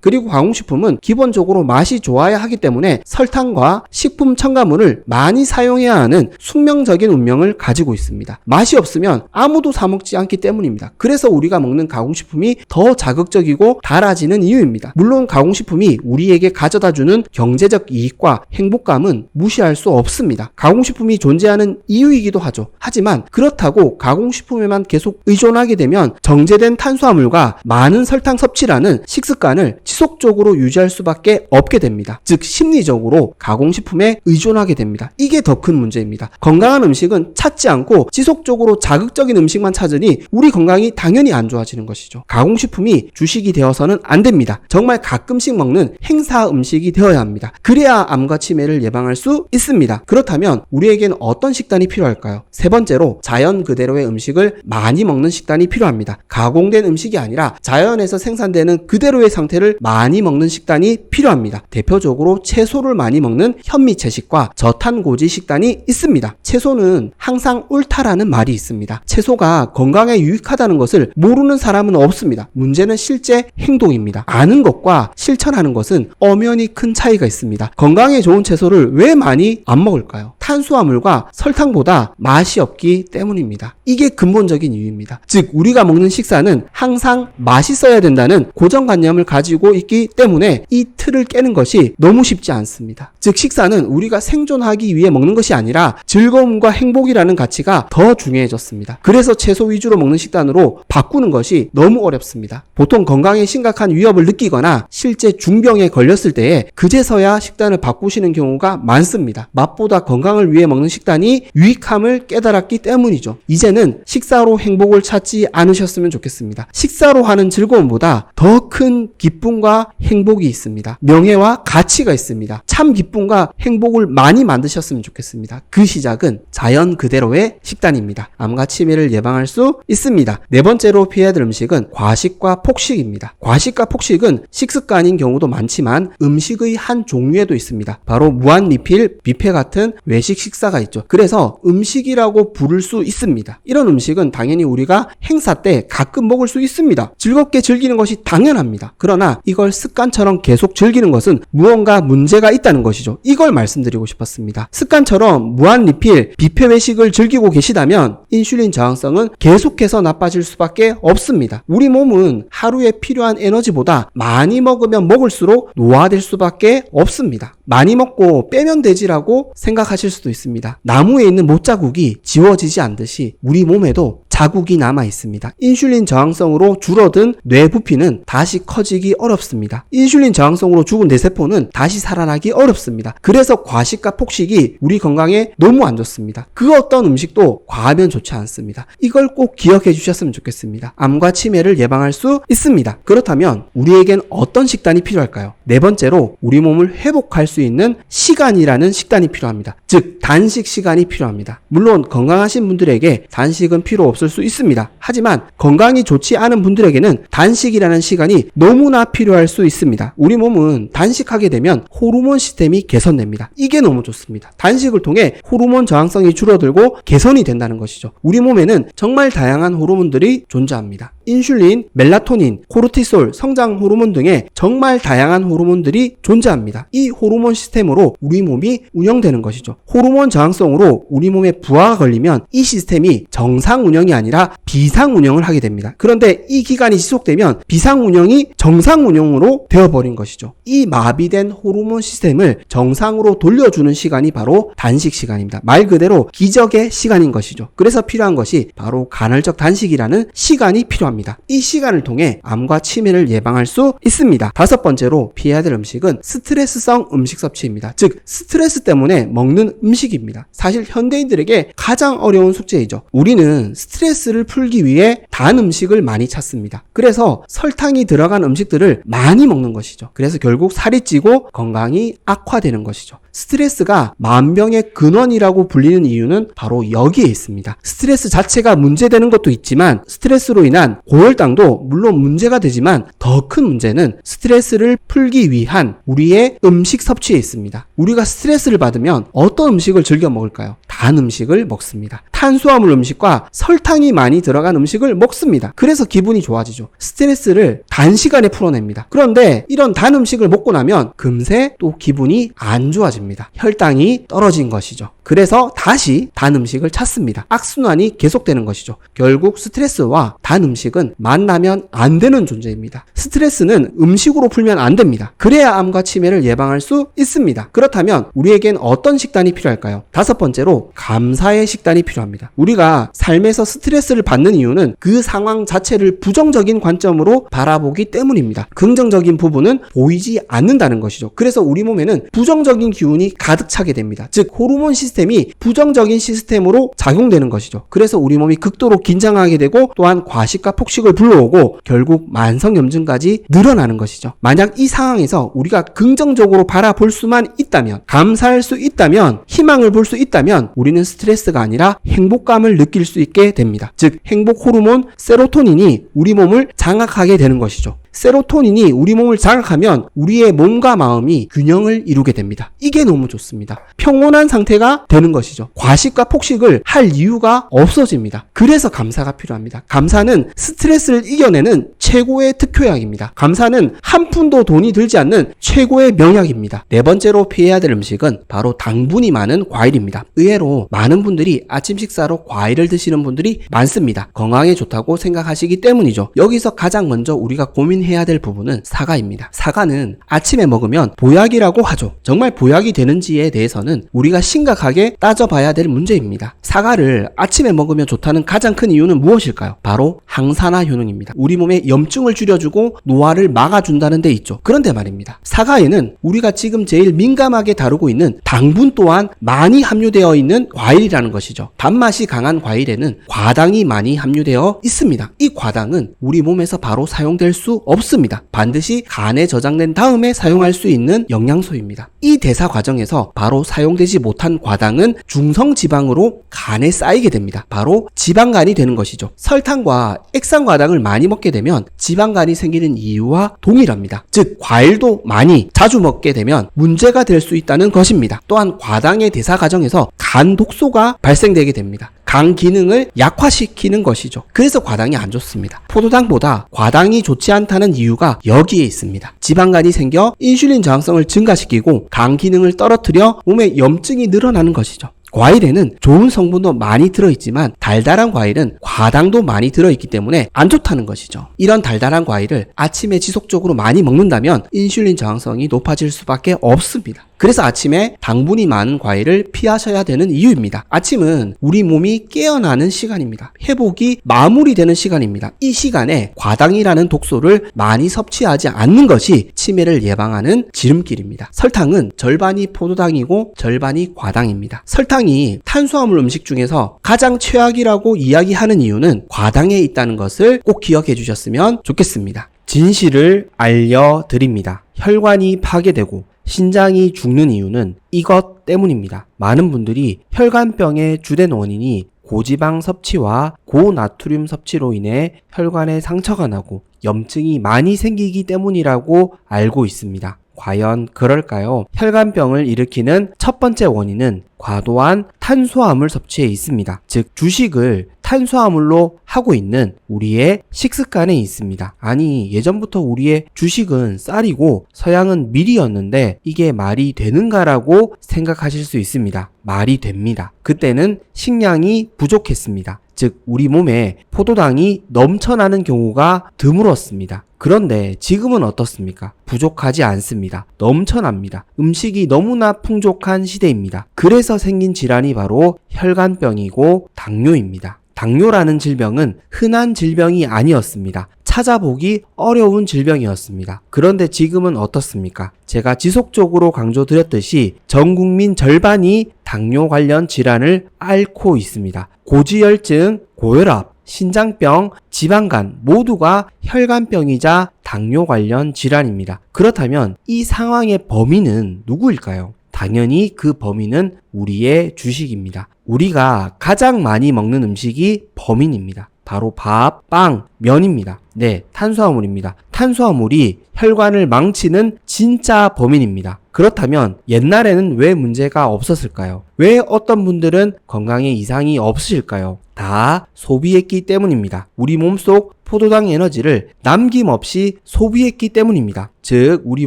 그리고 가공식품은 기본적으로 맛이 좋아야 하기 때문에 설탕과 식품 첨가물을 많이 사용해야 하는 숙명적인 운명을 가지고 있습니다. 맛이 없으면 아무도 사 먹지 않기 때문입니다. 그래서 우리가 먹는 가공식품이 더 자극적이고 달아지는 이유입니다. 물론 가공식품이 우리에게 가져다주는 경제적 이익과 행복감은 무시할 수 없습니다. 가공식품이 존재하는 이유이기도 하죠. 하지만 그렇다고 가공식품에만 계속 의존하게 되면 정제된 탄수화물과 많은 설탕 섭취라는 식습관을 지속적으로 유지할 수밖에 없게 됩니다. 즉 심리적으로 가공식품에 의존하게 됩니다. 이게 더 큰 문제입니다. 건강한 음식은 찾지 않고 지속적으로 자극적인 음식만 찾으니 우리 건강이 당연히 안 좋아지는 것이죠. 가공식품이 주식이 되어서는 안 됩니다. 정말 가끔씩 먹는 행사 음식이 되어야 합니다. 그래야 암과 치매를 예방할 수 있습니다. 그렇다면 우리에겐 어떤 식단이 필요할까요? 세 번째로 자연 그대로의 음식을 많이 먹는 식단이 필요합니다. 가공된 음식이 아니라 자연에서 생산되는 그대로의 상태를 많이 먹는 식단이 필요합니다. 대표적으로 채소를 많이 먹는 현미채식과 저탄고지 식단이 있습니다. 채소는 항상 옳다라는 말이 있습니다. 채소가 건강에 유익하다는 것을 모르는 사람은 없습니다. 문제는 실제 행동입니다. 아는 것과 실천하는 것은 엄연히 큰 차이가 있습니다. 건강에 좋은 채소를 왜 많이 안 먹을까요? 탄수화물과 설탕보다 맛이 없기 때문입니다. 이게 근본적인 이유입니다. 즉 우리가 먹는 식사는 항상 맛있어야 된다는 고정관념을 가지고 있기 때문에 이 틀을 깨는 것이 너무 쉽지 않습니다. 즉 식사는 우리가 생존하기 위해 먹는 것이 아니라 즐거움과 행복이라는 가치가 더 중요해졌습니다. 그래서 채소 위주로 먹는 식단으로 바꾸는 것이 너무 어렵습니다. 보통 건강에 심각한 위협을 느끼거나 실제 중병에 걸렸을 때에 그제서야 식단을 바꾸시는 경우가 많습니다. 맛보다 건강을 위해 먹는 식단이 유익함을 깨달았기 때문이죠. 이제는 식사로 행복을 찾지 않으셨으면 좋겠습니다. 식사로 하는 즐거움보다 더 큰 기쁨과 행복이 있습니다. 명예와 가치가 있습니다. 참 기쁨과 행복을 많이 만드셨으면 좋겠습니다. 그 시작은 자연 그대로의 식단입니다. 암과 치매를 예방할 수 있습니다. 네 번째로 피해야 될 음식은 과식과 폭식입니다. 과식과 폭식은 식습관인 경우도 많지만 음식의 한 종류에도 있습니다. 바로 무한리필, 뷔페 같은 외식 식사가 있죠. 그래서 음식이라고 부를 수 있습니다. 이런 음식은 당연히 우리가 행사 때 가끔 먹을 수 있습니다. 즐겁게 즐기는 것이 당연합니다. 그러나 이걸 습관처럼 계속 즐기는 것은 무언가 문제가 있다는 것이죠. 이걸 말씀드리고 싶었습니다. 습관처럼 무한리필, 뷔페 외식을 즐기고 계시다면 인슐린 저항성은 계속해서 나빠질 수밖에 없습니다. 우리 몸은 하루에 필요한 에너지보다 많이 먹으면 먹을수록 노화될 수밖에 없습니다. 많이 먹고 빼면 되지라고 생각하실 수도 있습니다. 나무에 있는 못자국이 지워지지 않듯이 우리 몸에도 자국이 남아 있습니다. 인슐린 저항성으로 줄어든 뇌 부피는 다시 커지기 어렵습니다. 인슐린 저항성으로 죽은 뇌세포는 다시 살아나기 어렵습니다. 그래서 과식과 폭식이 우리 건강에 너무 안 좋습니다. 그 어떤 음식도 과하면 좋지 않습니다. 이걸 꼭 기억해 주셨으면 좋겠습니다. 암과 치매를 예방할 수 있습니다. 그렇다면 우리에겐 어떤 식단이 필요할까요? 네 번째로 우리 몸을 회복할 수 있는 시간이라는 식단이 필요합니다. 즉 단식 시간이 필요합니다. 물론 건강하신 분들에게 단식은 필요 없을 수 있습니다. 하지만 건강이 좋지 않은 분들에게는 단식이라는 시간이 너무나 필요할 수 있습니다. 우리 몸은 단식하게 되면 호르몬 시스템이 개선됩니다. 이게 너무 좋습니다. 단식을 통해 호르몬 저항성이 줄어들고 개선이 된다는 것이죠. 우리 몸에는 정말 다양한 호르몬들이 존재합니다. 인슐린, 멜라토닌, 코르티솔, 성장 호르몬 등의 정말 다양한 호르몬들이 존재합니다. 이 호르몬 시스템으로 우리 몸이 운영되는 것이죠. 호르몬 저항성으로 우리 몸에 부하가 걸리면 이 시스템이 정상 운영이 아니라 비상 운영을 하게 됩니다. 그런데 이 기간이 지속되면 비상 운영이 정상 운영으로 되어버린 것이죠. 이 마비된 호르몬 시스템을 정상으로 돌려주는 시간이 바로 단식 시간입니다. 말 그대로 기적의 시간인 것이죠. 그래서 필요한 것이 바로 간헐적 단식이라는 시간이 필요합니다. 이 시간을 통해 암과 치매를 예방할 수 있습니다. 다섯 번째로 피해야 될 음식은 스트레스성 음식 섭취입니다. 즉 스트레스 때문에 먹는 음식입니다. 사실 현대인들에게 가장 어려운 숙제이죠. 우리는 스트레스를 풀기 위해 단 음식을 많이 찾습니다. 그래서 설탕이 들어간 음식들을 많이 먹는 것이죠. 그래서 결국 살이 찌고 건강이 악화되는 것이죠. 스트레스가 만병의 근원이라고 불리는 이유는 바로 여기에 있습니다. 스트레스 자체가 문제되는 것도 있지만 스트레스로 인한 고혈당도 물론 문제가 되지만 더 큰 문제는 스트레스를 풀기 위한 우리의 음식 섭취에 있습니다. 우리가 스트레스를 받으면 어떤 음식을 즐겨 먹을까요? 단 음식을 먹습니다. 탄수화물 음식과 설탕이 많이 들어간 음식을 먹습니다. 그래서 기분이 좋아지죠. 스트레스를 단시간에 풀어냅니다. 그런데 이런 단 음식을 먹고 나면 금세 또 기분이 안 좋아집니다. 혈당이 떨어진 것이죠. 그래서 다시 단 음식을 찾습니다. 악순환이 계속되는 것이죠. 결국 스트레스와 단 음식은 만나면 안 되는 존재입니다. 스트레스는 음식으로 풀면 안 됩니다. 그래야 암과 치매를 예방할 수 있습니다. 그렇다면 우리에겐 어떤 식단이 필요할까요? 다섯 번째로 감사의 식단이 필요합니다. 우리가 삶에서 스트레스를 받는 이유는 그 상황 자체를 부정적인 관점으로 바라보기 때문입니다. 긍정적인 부분은 보이지 않는다는 것이죠. 그래서 우리 몸에는 부정적인 기운이 가득 차게 됩니다. 즉 호르몬 시스템이 부정적인 시스템으로 작용되는 것이죠. 그래서 우리 몸이 극도로 긴장하게 되고 또한 과식과 폭식을 불러오고 결국 만성염증까지 늘어나는 것이죠. 만약 이 상황에서 우리가 긍정적으로 바라볼 수만 있다면, 감사할 수 있다면, 희망을 볼 수 있다면 우리는 스트레스가 아니라 행복감을 느낄 수 있게 됩니다. 즉 행복 호르몬 세로토닌이 우리 몸을 장악하게 되는 것이죠. 세로토닌이 우리 몸을 장악하면 우리의 몸과 마음이 균형을 이루게 됩니다. 이게 너무 좋습니다. 평온한 상태가 되는 것이죠. 과식과 폭식을 할 이유가 없어집니다. 그래서 감사가 필요합니다. 감사는 스트레스를 이겨내는 최고의 특효약입니다. 감사는 한 푼도 돈이 들지 않는 최고의 명약입니다. 네 번째로 피해야 될 음식은 바로 당분이 많은 과일입니다. 의외로 많은 분들이 아침 식사로 과일을 드시는 분들이 많습니다. 건강에 좋다고 생각하시기 때문이죠. 여기서 가장 먼저 우리가 고민해야 될 부분은 사과입니다. 사과는 아침에 먹으면 보약이라고 하죠. 정말 보약이 되는지에 대해서는 우리가 심각하게 따져봐야 될 문제입니다. 사과를 아침에 먹으면 좋다는 가장 큰 이유는 무엇일까요? 바로 항산화 효능입니다. 우리 몸에 염증을 줄여주고 노화를 막아준다는 데 있죠. 그런데 말입니다. 사과에는 우리가 지금 제일 민감하게 다루고 있는 당분 또한 많이 함유되어 있는 과일이라는 것이죠. 단맛이 강한 과일에는 과당이 많이 함유되어 있습니다. 이 과당은 우리 몸에서 바로 사용될 수 없습니다. 반드시 간에 저장된 다음에 사용할 수 있는 영양소입니다. 이 대사 과정에서 바로 사용되지 못한 과당은 중성지방으로 간에 쌓이게 됩니다. 바로 지방간이 되는 것이죠. 설탕과 액상과당을 많이 먹게 되면 지방간이 생기는 이유와 동일합니다. 즉 과일도 많이 자주 먹게 되면 문제가 될 수 있다는 것입니다. 또한 과당의 대사 과정에서 간 독소가 발생되게 됩니다. 간 기능을 약화시키는 것이죠. 그래서 과당이 안 좋습니다. 포도당보다 과당이 좋지 않다는 이유가 여기에 있습니다. 지방간이 생겨 인슐린 저항성을 증가시키고 간 기능을 떨어뜨려 몸에 염증이 늘어나는 것이죠. 과일에는 좋은 성분도 많이 들어있지만 달달한 과일은 과당도 많이 들어있기 때문에 안 좋다는 것이죠. 이런 달달한 과일을 아침에 지속적으로 많이 먹는다면 인슐린 저항성이 높아질 수밖에 없습니다. 그래서 아침에 당분이 많은 과일을 피하셔야 되는 이유입니다. 아침은 우리 몸이 깨어나는 시간입니다. 회복이 마무리되는 시간입니다. 이 시간에 과당이라는 독소를 많이 섭취하지 않는 것이 치매를 예방하는 지름길입니다. 설탕은 절반이 포도당이고 절반이 과당입니다. 설탕이 탄수화물 음식 중에서 가장 최악이라고 이야기하는 이유는 과당에 있다는 것을 꼭 기억해 주셨으면 좋겠습니다. 진실을 알려드립니다. 혈관이 파괴되고 신장이 죽는 이유는 이것 때문입니다. 많은 분들이 혈관병의 주된 원인이 고지방 섭취와 고나트륨 섭취로 인해 혈관에 상처가 나고 염증이 많이 생기기 때문이라고 알고 있습니다. 과연 그럴까요? 혈관병을 일으키는 첫 번째 원인은 과도한 탄수화물 섭취에 있습니다. 즉 주식을 탄수화물로 하고 있는 우리의 식습관에 있습니다. 아니, 예전부터 우리의 주식은 쌀이고 서양은 밀이었는데 이게 말이 되는가라고 생각하실 수 있습니다. 말이 됩니다. 그때는 식량이 부족했습니다. 즉 우리 몸에 포도당이 넘쳐나는 경우가 드물었습니다. 그런데 지금은 어떻습니까? 부족하지 않습니다. 넘쳐납니다. 음식이 너무나 풍족한 시대입니다. 그래서 생긴 질환이 바로 혈관병이고 당뇨입니다. 당뇨라는 질병은 흔한 질병이 아니었습니다. 찾아보기 어려운 질병이었습니다. 그런데 지금은 어떻습니까? 제가 지속적으로 강조드렸듯이 전 국민 절반이 당뇨 관련 질환을 앓고 있습니다. 고지혈증, 고혈압, 신장병, 지방간 모두가 혈관병이자 당뇨 관련 질환입니다. 그렇다면 이 상황의 범인은 누구일까요? 당연히 그 범인은 우리의 주식입니다. 우리가 가장 많이 먹는 음식이 범인입니다. 바로 밥, 빵, 면입니다. 네, 탄수화물입니다. 탄수화물이 혈관을 망치는 진짜 범인입니다. 그렇다면 옛날에는 왜 문제가 없었을까요? 왜 어떤 분들은 건강에 이상이 없으실까요? 다 소비했기 때문입니다. 우리 몸속 포도당 에너지를 남김없이 소비했기 때문입니다. 즉 우리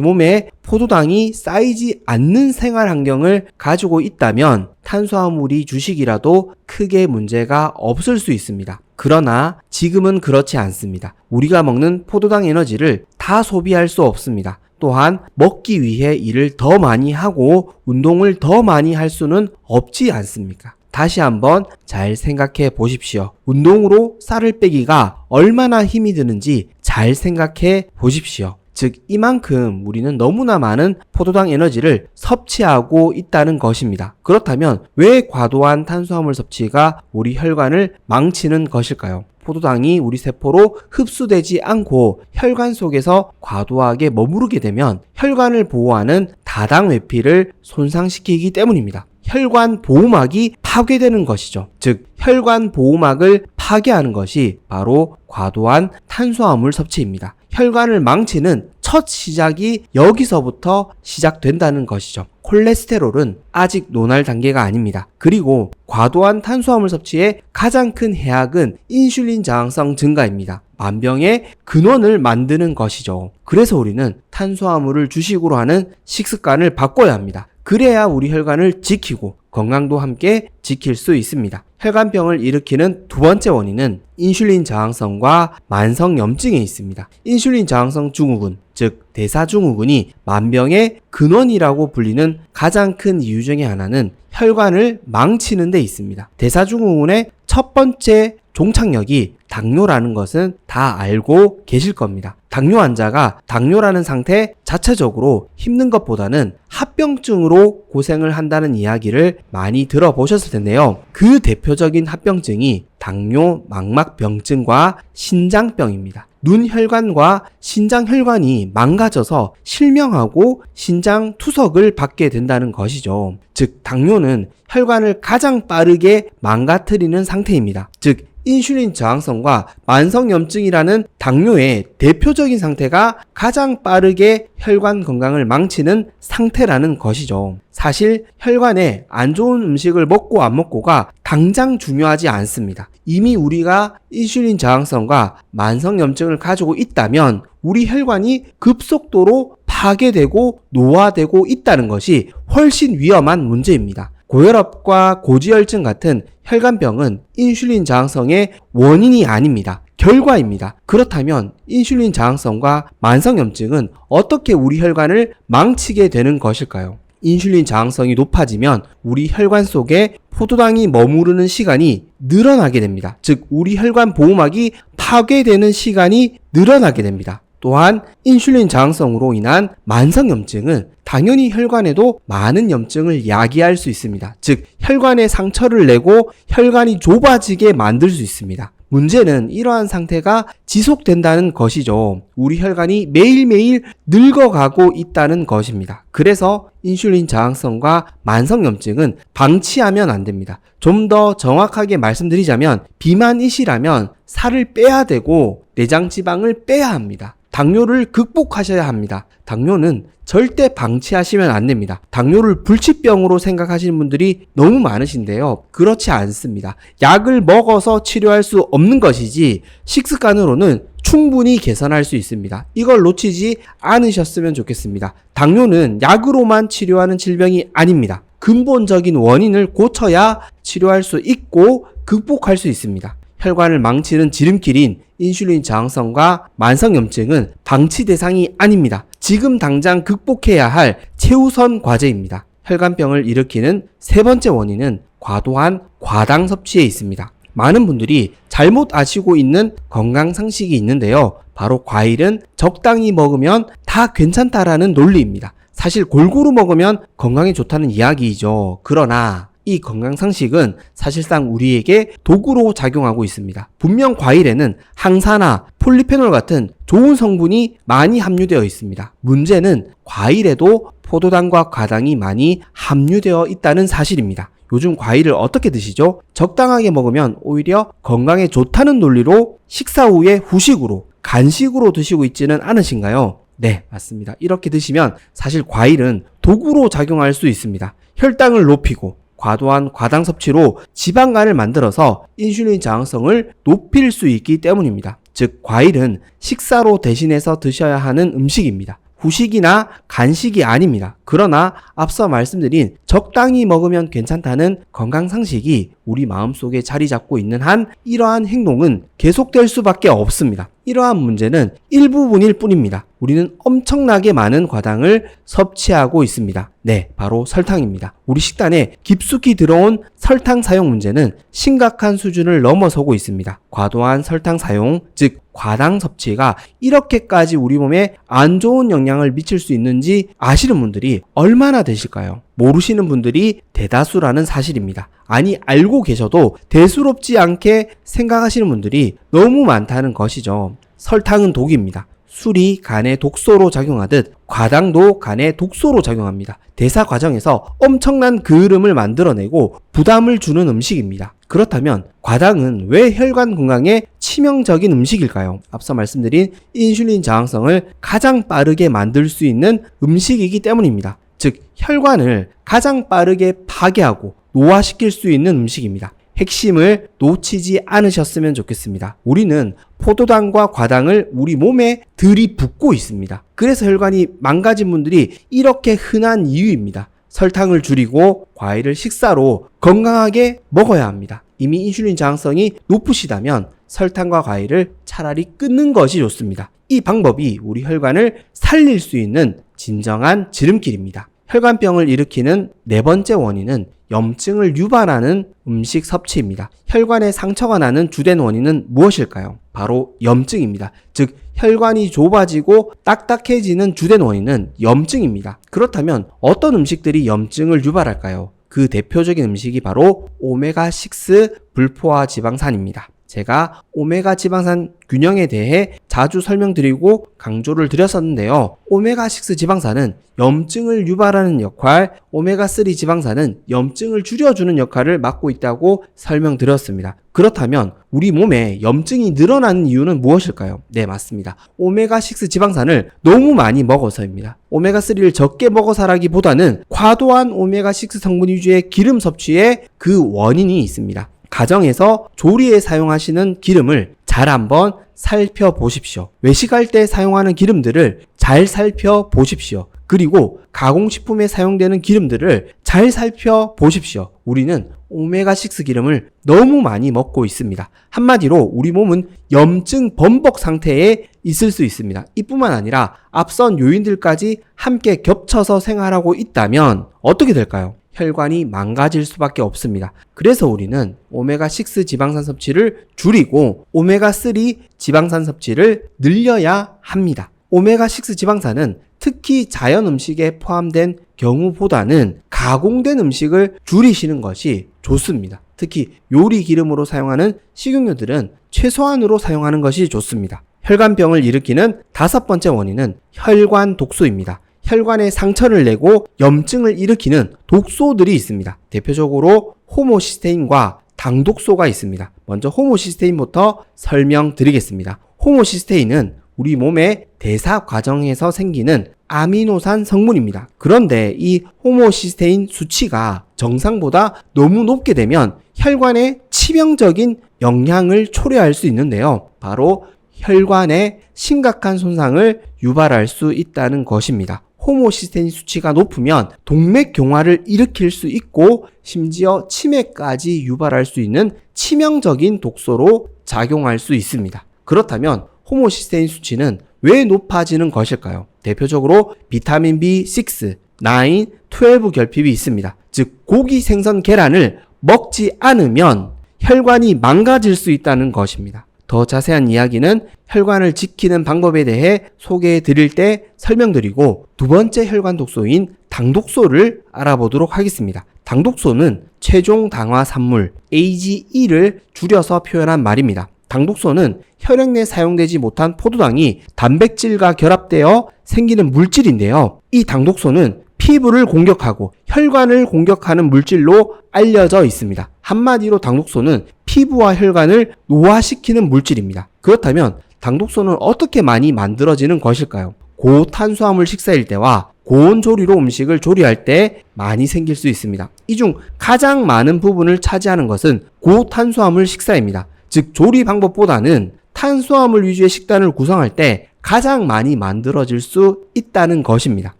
몸에 포도당이 쌓이지 않는 생활 환경을 가지고 있다면 탄수화물이 주식이라도 크게 문제가 없을 수 있습니다. 그러나 지금은 그렇지 않습니다. 우리가 먹는 포도당 에너지를 다 소비할 수 없습니다. 또한 먹기 위해 일을 더 많이 하고 운동을 더 많이 할 수는 없지 않습니까? 다시 한번 잘 생각해 보십시오. 운동으로 쌀을 빼기가 얼마나 힘이 드는지 잘 생각해 보십시오. 즉 이만큼 우리는 너무나 많은 포도당 에너지를 섭취하고 있다는 것입니다. 그렇다면 왜 과도한 탄수화물 섭취가 우리 혈관을 망치는 것일까요? 포도당이 우리 세포로 흡수되지 않고 혈관 속에서 과도하게 머무르게 되면 혈관을 보호하는 다당 외피를 손상시키기 때문입니다. 혈관 보호막이 파괴되는 것이죠. 즉 혈관 보호막을 파괴하는 것이 바로 과도한 탄수화물 섭취입니다. 혈관을 망치는 첫 시작이 여기서부터 시작된다는 것이죠. 콜레스테롤은 아직 논할 단계가 아닙니다. 그리고 과도한 탄수화물 섭취의 가장 큰 해악은 인슐린 저항성 증가입니다. 만병의 근원을 만드는 것이죠. 그래서 우리는 탄수화물을 주식으로 하는 식습관을 바꿔야 합니다. 그래야 우리 혈관을 지키고 건강도 함께 지킬 수 있습니다. 혈관병을 일으키는 두 번째 원인은 인슐린 저항성과 만성염증에 있습니다. 인슐린 저항성 증후군, 즉 대사증후군이 만병의 근원이라고 불리는 가장 큰 이유 중에 하나는 혈관을 망치는 데 있습니다. 대사증후군의 첫 번째 종착역이 당뇨라는 것은 다 알고 계실 겁니다. 당뇨 환자가 당뇨라는 상태 자체적으로 힘든 것보다는 합병증으로 고생을 한다는 이야기를 많이 들어보셨을 텐데요. 그 대표적인 합병증이 당뇨 망막병증과 신장병입니다. 눈 혈관과 신장 혈관이 망가져서 실명하고 신장 투석을 받게 된다는 것이죠. 즉 당뇨는 혈관을 가장 빠르게 망가뜨리는 상태입니다. 즉 인슐린 저항성과 만성염증이라는 당뇨의 대표적인 상태가 가장 빠르게 혈관 건강을 망치는 상태라는 것이죠. 사실 혈관에 안 좋은 음식을 먹고 안 먹고가 당장 중요하지 않습니다. 이미 우리가 인슐린 저항성과 만성염증을 가지고 있다면 우리 혈관이 급속도로 파괴되고 노화되고 있다는 것이 훨씬 위험한 문제입니다. 고혈압과 고지혈증 같은 혈관병은 인슐린 저항성의 원인이 아닙니다. 결과입니다. 그렇다면 인슐린 저항성과 만성염증은 어떻게 우리 혈관을 망치게 되는 것일까요? 인슐린 저항성이 높아지면 우리 혈관 속에 포도당이 머무르는 시간이 늘어나게 됩니다. 즉 우리 혈관 보호막이 파괴되는 시간이 늘어나게 됩니다. 또한 인슐린 저항성으로 인한 만성염증은 당연히 혈관에도 많은 염증을 야기할 수 있습니다. 즉 혈관에 상처를 내고 혈관이 좁아지게 만들 수 있습니다. 문제는 이러한 상태가 지속된다는 것이죠. 우리 혈관이 매일매일 늙어가고 있다는 것입니다. 그래서 인슐린 저항성과 만성염증은 방치하면 안 됩니다. 좀 더 정확하게 말씀드리자면 비만이시라면 살을 빼야 되고 내장 지방을 빼야 합니다. 당뇨를 극복하셔야 합니다. 당뇨는 절대 방치하시면 안 됩니다. 당뇨를 불치병으로 생각하시는 분들이 너무 많으신데요. 그렇지 않습니다. 약을 먹어서 치료할 수 없는 것이지 식습관으로는 충분히 개선할 수 있습니다. 이걸 놓치지 않으셨으면 좋겠습니다. 당뇨는 약으로만 치료하는 질병이 아닙니다. 근본적인 원인을 고쳐야 치료할 수 있고 극복할 수 있습니다. 혈관을 망치는 지름길인 인슐린 저항성과 만성염증은 방치 대상이 아닙니다. 지금 당장 극복해야 할 최우선 과제입니다. 혈관병을 일으키는 세 번째 원인은 과도한 과당 섭취에 있습니다. 많은 분들이 잘못 아시고 있는 건강 상식이 있는데요. 바로 과일은 적당히 먹으면 다 괜찮다라는 논리입니다. 사실 골고루 먹으면 건강에 좋다는 이야기이죠. 그러나 이 건강 상식은 사실상 우리에게 도구로 작용하고 있습니다. 분명 과일에는 항산화, 폴리페놀 같은 좋은 성분이 많이 함유되어 있습니다. 문제는 과일에도 포도당과 과당이 많이 함유되어 있다는 사실입니다. 요즘 과일을 어떻게 드시죠? 적당하게 먹으면 오히려 건강에 좋다는 논리로 식사 후에 후식으로, 간식으로 드시고 있지는 않으신가요? 네, 맞습니다. 이렇게 드시면 사실 과일은 도구로 작용할 수 있습니다. 혈당을 높이고 과도한 과당 섭취로 지방간을 만들어서 인슐린 저항성을 높일 수 있기 때문입니다. 즉, 과일은 식사로 대신해서 드셔야 하는 음식입니다. 후식이나 간식이 아닙니다. 그러나 앞서 말씀드린 적당히 먹으면 괜찮다는 건강 상식이 우리 마음속에 자리 잡고 있는 한 이러한 행동은 계속될 수밖에 없습니다. 이러한 문제는 일부분일 뿐입니다. 우리는 엄청나게 많은 과당을 섭취하고 있습니다. 네, 바로 설탕입니다. 우리 식단에 깊숙이 들어온 설탕 사용 문제는 심각한 수준을 넘어서고 있습니다. 과도한 설탕 사용, 즉 과당 섭취가 이렇게까지 우리 몸에 안 좋은 영향을 미칠 수 있는지 아시는 분들이 얼마나 되실까요? 모르시는 분들이 대다수라는 사실입니다. 아니, 알고 계셔도 대수롭지 않게 생각하시는 분들이 너무 많다는 것이죠. 설탕은 독입니다. 술이 간에 독소로 작용하듯 과당도 간에 독소로 작용합니다. 대사 과정에서 엄청난 그을음을 만들어내고 부담을 주는 음식입니다. 그렇다면 과당은 왜 혈관 건강에 치명적인 음식일까요? 앞서 말씀드린 인슐린 저항성을 가장 빠르게 만들 수 있는 음식이기 때문입니다. 즉, 혈관을 가장 빠르게 파괴하고 노화시킬 수 있는 음식입니다. 핵심을 놓치지 않으셨으면 좋겠습니다. 우리는 포도당과 과당을 우리 몸에 들이붓고 있습니다. 그래서 혈관이 망가진 분들이 이렇게 흔한 이유입니다. 설탕을 줄이고 과일을 식사로 건강하게 먹어야 합니다. 이미 인슐린 저항성이 높으시다면 설탕과 과일을 차라리 끊는 것이 좋습니다. 이 방법이 우리 혈관을 살릴 수 있는 진정한 지름길입니다. 혈관병을 일으키는 네 번째 원인은 염증을 유발하는 음식 섭취입니다. 혈관에 상처가 나는 주된 원인은 무엇일까요? 바로 염증입니다. 즉, 혈관이 좁아지고 딱딱해지는 주된 원인은 염증입니다. 그렇다면 어떤 음식들이 염증을 유발할까요? 그 대표적인 음식이 바로 오메가6 불포화 지방산입니다. 제가 오메가 지방산 균형에 대해 자주 설명드리고 강조를 드렸었는데요. 오메가6 지방산은 염증을 유발하는 역할, 오메가3 지방산은 염증을 줄여주는 역할을 맡고 있다고 설명드렸습니다. 그렇다면 우리 몸에 염증이 늘어나는 이유는 무엇일까요? 네, 맞습니다. 오메가6 지방산을 너무 많이 먹어서입니다. 오메가3를 적게 먹어서라기보다는 과도한 오메가6 성분 위주의 기름 섭취에 그 원인이 있습니다. 가정에서 조리에 사용하시는 기름을 잘 한번 살펴보십시오. 외식할 때 사용하는 기름들을 잘 살펴보십시오. 그리고 가공식품에 사용되는 기름들을 잘 살펴보십시오. 우리는 오메가6 기름을 너무 많이 먹고 있습니다. 한마디로 우리 몸은 염증 범벅 상태에 있을 수 있습니다. 이뿐만 아니라 앞선 요인들까지 함께 겹쳐서 생활하고 있다면 어떻게 될까요? 혈관이 망가질 수밖에 없습니다. 그래서 우리는 오메가6 지방산 섭취를 줄이고 오메가3 지방산 섭취를 늘려야 합니다. 오메가6 지방산은 특히 자연 음식에 포함된 경우보다는 가공된 음식을 줄이시는 것이 좋습니다. 특히 요리 기름으로 사용하는 식용유들은 최소한으로 사용하는 것이 좋습니다. 혈관병을 일으키는 5번째 원인은 혈관 독소입니다. 혈관에 상처를 내고 염증을 일으키는 독소들이 있습니다. 대표적으로 호모시스테인과 당독소가 있습니다. 먼저 호모시스테인부터 설명드리겠습니다. 호모시스테인은 우리 몸의 대사 과정에서 생기는 아미노산 성분입니다. 그런데 이 호모시스테인 수치가 정상보다 너무 높게 되면 혈관에 치명적인 영향을 초래할 수 있는데요. 바로 혈관에 심각한 손상을 유발할 수 있다는 것입니다. 호모시스테인 수치가 높으면 동맥경화를 일으킬 수 있고 심지어 치매까지 유발할 수 있는 치명적인 독소로 작용할 수 있습니다. 그렇다면 호모시스테인 수치는 왜 높아지는 것일까요? 대표적으로 비타민 B6, 9, 12 결핍이 있습니다. 즉 고기, 생선, 계란을 먹지 않으면 혈관이 망가질 수 있다는 것입니다. 더 자세한 이야기는 혈관을 지키는 방법에 대해 소개해 드릴 때 설명드리고, 두 번째 혈관 독소인 당독소를 알아보도록 하겠습니다. 당독소는 최종 당화 산물 AGE를 줄여서 표현한 말입니다. 당독소는 혈액 내 사용되지 못한 포도당이 단백질과 결합되어 생기는 물질인데요. 이 당독소는 피부를 공격하고 혈관을 공격하는 물질로 알려져 있습니다. 한마디로 당독소는 피부와 혈관을 노화시키는 물질입니다. 그렇다면 당독소는 어떻게 많이 만들어지는 것일까요? 고탄수화물 식사일 때와 고온조리로 음식을 조리할 때 많이 생길 수 있습니다. 이 중 가장 많은 부분을 차지하는 것은 고탄수화물 식사입니다. 즉 조리 방법보다는 탄수화물 위주의 식단을 구성할 때 가장 많이 만들어질 수 있다는 것입니다.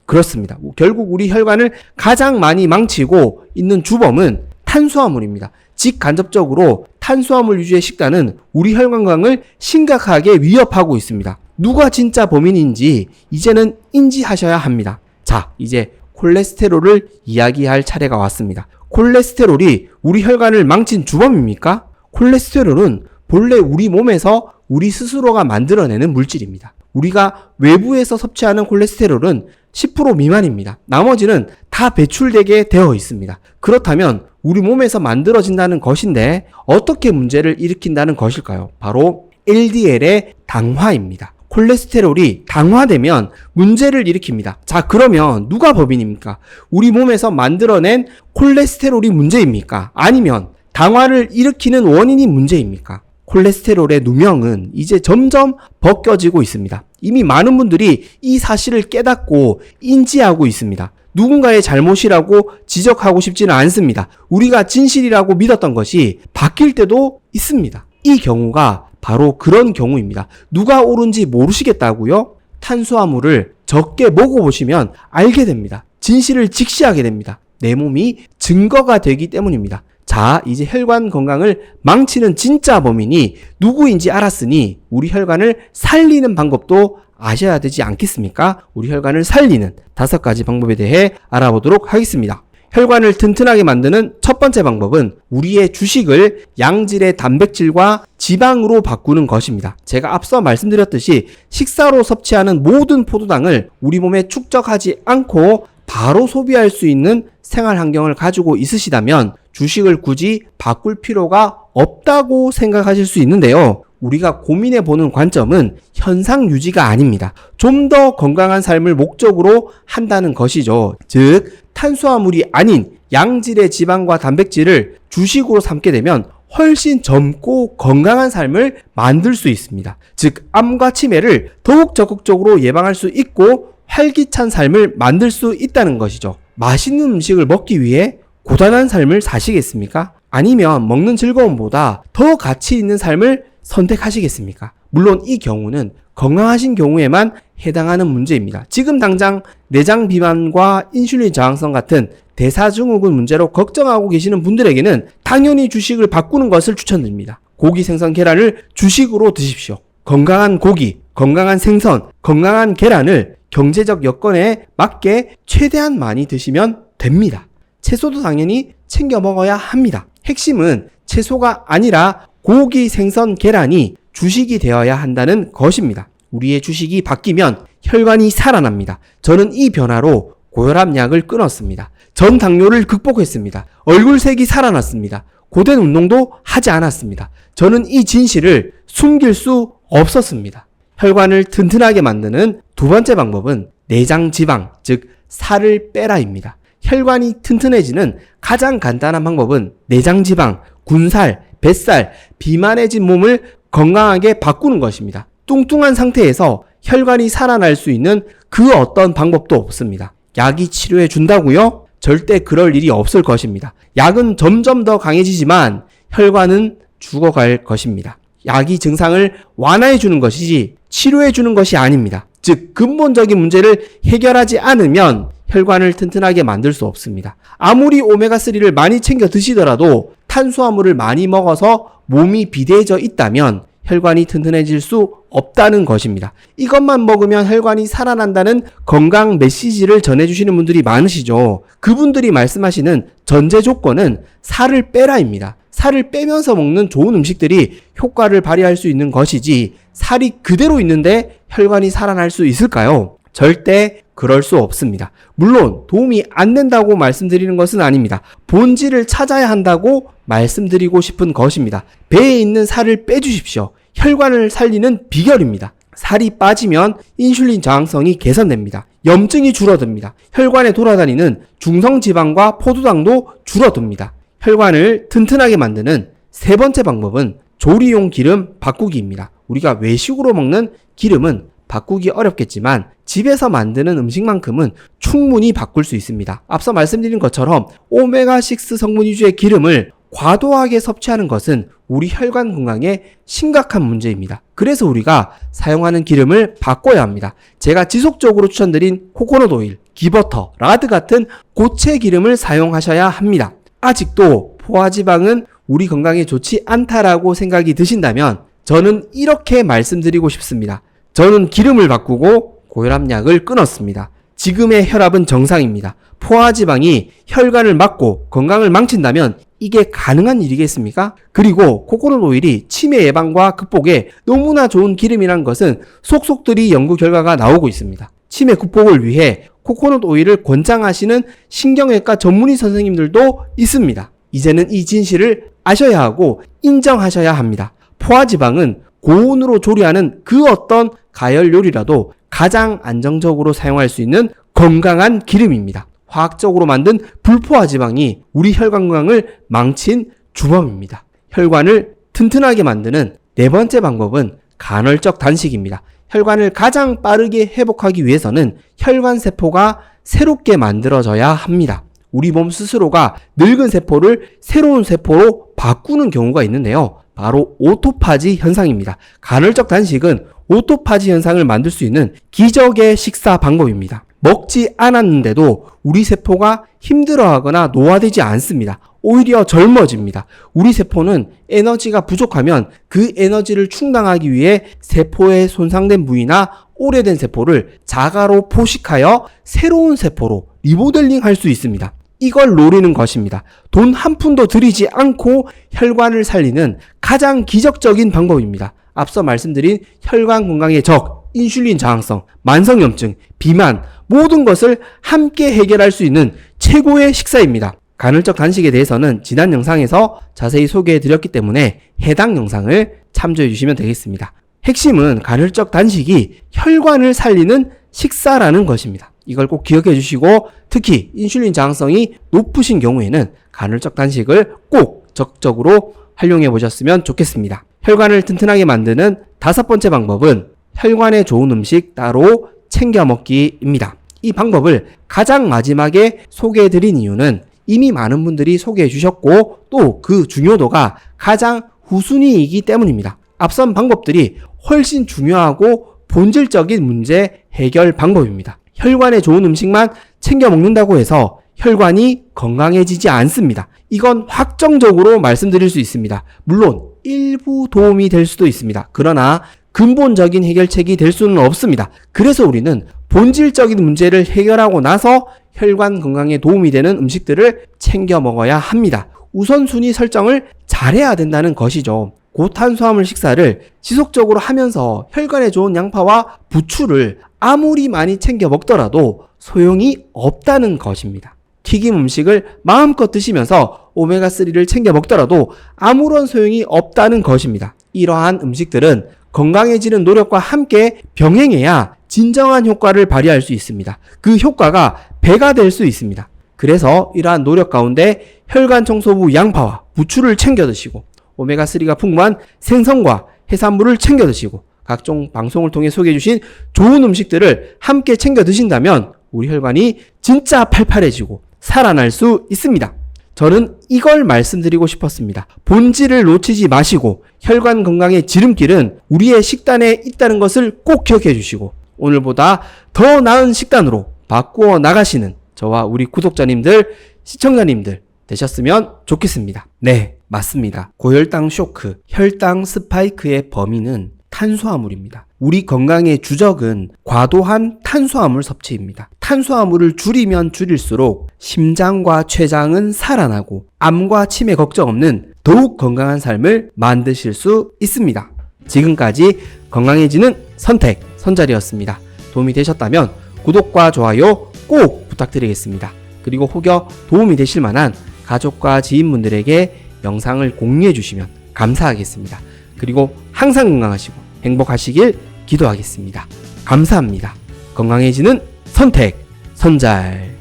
그렇습니다. 결국 우리 혈관을 가장 많이 망치고 있는 주범은 탄수화물입니다. 직간접적으로 탄수화물 위주의 식단은 우리 혈관 건강을 심각하게 위협하고 있습니다. 누가 진짜 범인인지 이제는 인지하셔야 합니다. 자, 이제 콜레스테롤을 이야기할 차례가 왔습니다. 콜레스테롤이 우리 혈관을 망친 주범입니까? 콜레스테롤은 본래 우리 몸에서 우리 스스로가 만들어내는 물질입니다. 우리가 외부에서 섭취하는 콜레스테롤은 10% 미만입니다. 나머지는 다 배출되게 되어 있습니다. 그렇다면 우리 몸에서 만들어진다는 것인데 어떻게 문제를 일으킨다는 것일까요? 바로 LDL의 당화입니다. 콜레스테롤이 당화되면 문제를 일으킵니다. 자, 그러면 누가 범인입니까? 우리 몸에서 만들어낸 콜레스테롤이 문제입니까? 아니면 당화를 일으키는 원인이 문제입니까? 콜레스테롤의 누명은 이제 점점 벗겨지고 있습니다. 이미 많은 분들이 이 사실을 깨닫고 인지하고 있습니다. 누군가의 잘못이라고 지적하고 싶지는 않습니다. 우리가 진실이라고 믿었던 것이 바뀔 때도 있습니다. 이 경우가 바로 그런 경우입니다. 누가 옳은지 모르시겠다고요? 탄수화물을 적게 먹어보시면 알게 됩니다. 진실을 직시하게 됩니다. 내 몸이 증거가 되기 때문입니다. 자, 이제 혈관 건강을 망치는 진짜 범인이 누구인지 알았으니 우리 혈관을 살리는 방법도 아셔야 되지 않겠습니까? 우리 혈관을 살리는 5가지 방법에 대해 알아보도록 하겠습니다. 혈관을 튼튼하게 만드는 첫 번째 방법은 우리의 주식을 양질의 단백질과 지방으로 바꾸는 것입니다. 제가 앞서 말씀드렸듯이 식사로 섭취하는 모든 포도당을 우리 몸에 축적하지 않고 바로 소비할 수 있는 생활 환경을 가지고 있으시다면 주식을 굳이 바꿀 필요가 없다고 생각하실 수 있는데요. 우리가 고민해 보는 관점은 현상 유지가 아닙니다. 좀 더 건강한 삶을 목적으로 한다는 것이죠. 즉, 탄수화물이 아닌 양질의 지방과 단백질을 주식으로 삼게 되면 훨씬 젊고 건강한 삶을 만들 수 있습니다. 즉, 암과 치매를 더욱 적극적으로 예방할 수 있고 활기찬 삶을 만들 수 있다는 것이죠. 맛있는 음식을 먹기 위해 고단한 삶을 사시겠습니까? 아니면 먹는 즐거움보다 더 가치 있는 삶을 선택하시겠습니까? 물론 이 경우는 건강하신 경우에만 해당하는 문제입니다. 지금 당장 내장 비만과 인슐린 저항성 같은 대사증후군 문제로 걱정하고 계시는 분들에게는 당연히 주식을 바꾸는 것을 추천드립니다. 고기, 생선, 계란을 주식으로 드십시오. 건강한 고기, 건강한 생선, 건강한 계란을 경제적 여건에 맞게 최대한 많이 드시면 됩니다. 채소도 당연히 챙겨 먹어야 합니다. 핵심은 채소가 아니라 고기, 생선, 계란이 주식이 되어야 한다는 것입니다. 우리의 주식이 바뀌면 혈관이 살아납니다. 저는 이 변화로 고혈압약을 끊었습니다. 전 당뇨를 극복했습니다. 얼굴색이 살아났습니다. 고된 운동도 하지 않았습니다. 저는 이 진실을 숨길 수 없었습니다. 혈관을 튼튼하게 만드는 두 번째 방법은 내장 지방, 즉 살을 빼라입니다. 혈관이 튼튼해지는 가장 간단한 방법은 내장 지방, 군살, 뱃살, 비만해진 몸을 건강하게 바꾸는 것입니다. 뚱뚱한 상태에서 혈관이 살아날 수 있는 그 어떤 방법도 없습니다. 약이 치료해 준다고요? 절대 그럴 일이 없을 것입니다. 약은 점점 더 강해지지만 혈관은 죽어갈 것입니다. 약이 증상을 완화해 주는 것이지 치료해 주는 것이 아닙니다. 즉 근본적인 문제를 해결하지 않으면 혈관을 튼튼하게 만들 수 없습니다. 아무리 오메가3를 많이 챙겨 드시더라도 탄수화물을 많이 먹어서 몸이 비대해져 있다면 혈관이 튼튼해질 수 없다는 것입니다. 이것만 먹으면 혈관이 살아난다는 건강 메시지를 전해주시는 분들이 많으시죠. 그분들이 말씀하시는 전제 조건은 살을 빼라입니다. 살을 빼면서 먹는 좋은 음식들이 효과를 발휘할 수 있는 것이지 살이 그대로 있는데 혈관이 살아날 수 있을까요? 절대 그럴 수 없습니다. 물론 도움이 안 된다고 말씀드리는 것은 아닙니다. 본질을 찾아야 한다고 말씀드리고 싶은 것입니다. 배에 있는 살을 빼주십시오. 혈관을 살리는 비결입니다. 살이 빠지면 인슐린 저항성이 개선됩니다. 염증이 줄어듭니다. 혈관에 돌아다니는 중성지방과 포도당도 줄어듭니다. 혈관을 튼튼하게 만드는 세 번째 방법은 조리용 기름 바꾸기입니다. 우리가 외식으로 먹는 기름은 바꾸기 어렵겠지만 집에서 만드는 음식만큼은 충분히 바꿀 수 있습니다. 앞서 말씀드린 것처럼 오메가6 성분 위주의 기름을 과도하게 섭취하는 것은 우리 혈관 건강에 심각한 문제입니다. 그래서 우리가 사용하는 기름을 바꿔야 합니다. 제가 지속적으로 추천드린 코코넛 오일, 기버터, 라드 같은 고체 기름을 사용하셔야 합니다. 아직도 포화지방은 우리 건강에 좋지 않다라고 생각이 드신다면 저는 이렇게 말씀드리고 싶습니다. 저는 기름을 바꾸고 고혈압약을 끊었습니다. 지금의 혈압은 정상입니다. 포화지방이 혈관을 막고 건강을 망친다면 이게 가능한 일이겠습니까? 그리고 코코넛 오일이 치매 예방과 극복에 너무나 좋은 기름이란 것은 속속들이 연구 결과가 나오고 있습니다. 치매 극복을 위해 코코넛 오일을 권장하시는 신경외과 전문의 선생님들도 있습니다. 이제는 이 진실을 아셔야 하고 인정하셔야 합니다. 포화지방은 고온으로 조리하는 그 어떤 가열 요리라도 가장 안정적으로 사용할 수 있는 건강한 기름입니다. 화학적으로 만든 불포화지방이 우리 혈관 건강을 망친 주범입니다. 혈관을 튼튼하게 만드는 네 번째 방법은 간헐적 단식입니다. 혈관을 가장 빠르게 회복하기 위해서는 혈관 세포가 새롭게 만들어져야 합니다. 우리 몸 스스로가 늙은 세포를 새로운 세포로 바꾸는 경우가 있는데요. 바로 오토파지 현상입니다. 간헐적 단식은 오토파지 현상을 만들 수 있는 기적의 식사 방법입니다. 먹지 않았는데도 우리 세포가 힘들어하거나 노화되지 않습니다. 오히려 젊어집니다. 우리 세포는 에너지가 부족하면 그 에너지를 충당하기 위해 세포의 손상된 부위나 오래된 세포를 자가로 포식하여 새로운 세포로 리모델링 할 수 있습니다. 이걸 노리는 것입니다. 돈 한 푼도 들이지 않고 혈관을 살리는 가장 기적적인 방법입니다. 앞서 말씀드린 혈관 건강의 적, 인슐린 저항성, 만성염증, 비만 모든 것을 함께 해결할 수 있는 최고의 식사입니다. 간헐적 단식에 대해서는 지난 영상에서 자세히 소개해 드렸기 때문에 해당 영상을 참조해 주시면 되겠습니다. 핵심은 간헐적 단식이 혈관을 살리는 식사라는 것입니다. 이걸 꼭 기억해 주시고 특히 인슐린 저항성이 높으신 경우에는 간헐적 단식을 꼭 적극적으로 활용해 보셨으면 좋겠습니다. 혈관을 튼튼하게 만드는 다섯 번째 방법은 혈관에 좋은 음식 따로 챙겨 먹기입니다. 이 방법을 가장 마지막에 소개해 드린 이유는 이미 많은 분들이 소개해 주셨고 또 그 중요도가 가장 후순위이기 때문입니다. 앞선 방법들이 훨씬 중요하고 본질적인 문제 해결 방법입니다. 혈관에 좋은 음식만 챙겨 먹는다고 해서 혈관이 건강해지지 않습니다. 이건 확정적으로 말씀드릴 수 있습니다. 물론 일부 도움이 될 수도 있습니다. 그러나 근본적인 해결책이 될 수는 없습니다. 그래서 우리는 본질적인 문제를 해결하고 나서 혈관 건강에 도움이 되는 음식들을 챙겨 먹어야 합니다. 우선순위 설정을 잘해야 된다는 것이죠. 고탄수화물 식사를 지속적으로 하면서 혈관에 좋은 양파와 부추를 아무리 많이 챙겨 먹더라도 소용이 없다는 것입니다. 튀김 음식을 마음껏 드시면서 오메가3를 챙겨 먹더라도 아무런 소용이 없다는 것입니다. 이러한 음식들은 건강해지는 노력과 함께 병행해야 진정한 효과를 발휘할 수 있습니다. 그 효과가 배가 될 수 있습니다. 그래서 이러한 노력 가운데 혈관 청소부 양파와 부추를 챙겨 드시고 오메가3가 풍부한 생선과 해산물을 챙겨 드시고 각종 방송을 통해 소개해 주신 좋은 음식들을 함께 챙겨 드신다면 우리 혈관이 진짜 팔팔해지고 살아날 수 있습니다. 저는 이걸 말씀드리고 싶었습니다. 본질을 놓치지 마시고 혈관 건강의 지름길은 우리의 식단에 있다는 것을 꼭 기억해 주시고 오늘보다 더 나은 식단으로 바꾸어 나가시는 저와 우리 구독자님들, 시청자님들 되셨으면 좋겠습니다. 네, 맞습니다. 고혈당 쇼크, 혈당 스파이크의 범인은 탄수화물입니다. 우리 건강의 주적은 과도한 탄수화물 섭취입니다. 탄수화물을 줄이면 줄일수록 심장과 췌장은 살아나고 암과 치매 걱정 없는 더욱 건강한 삶을 만드실 수 있습니다. 지금까지 건강해지는 선택, 선잘이었습니다. 도움이 되셨다면 구독과 좋아요 꼭 부탁드리겠습니다. 그리고 혹여 도움이 되실 만한 가족과 지인분들에게 영상을 공유해 주시면 감사하겠습니다. 그리고 항상 건강하시고 행복하시길 기도하겠습니다. 감사합니다. 건강해지는 선택, 선잘.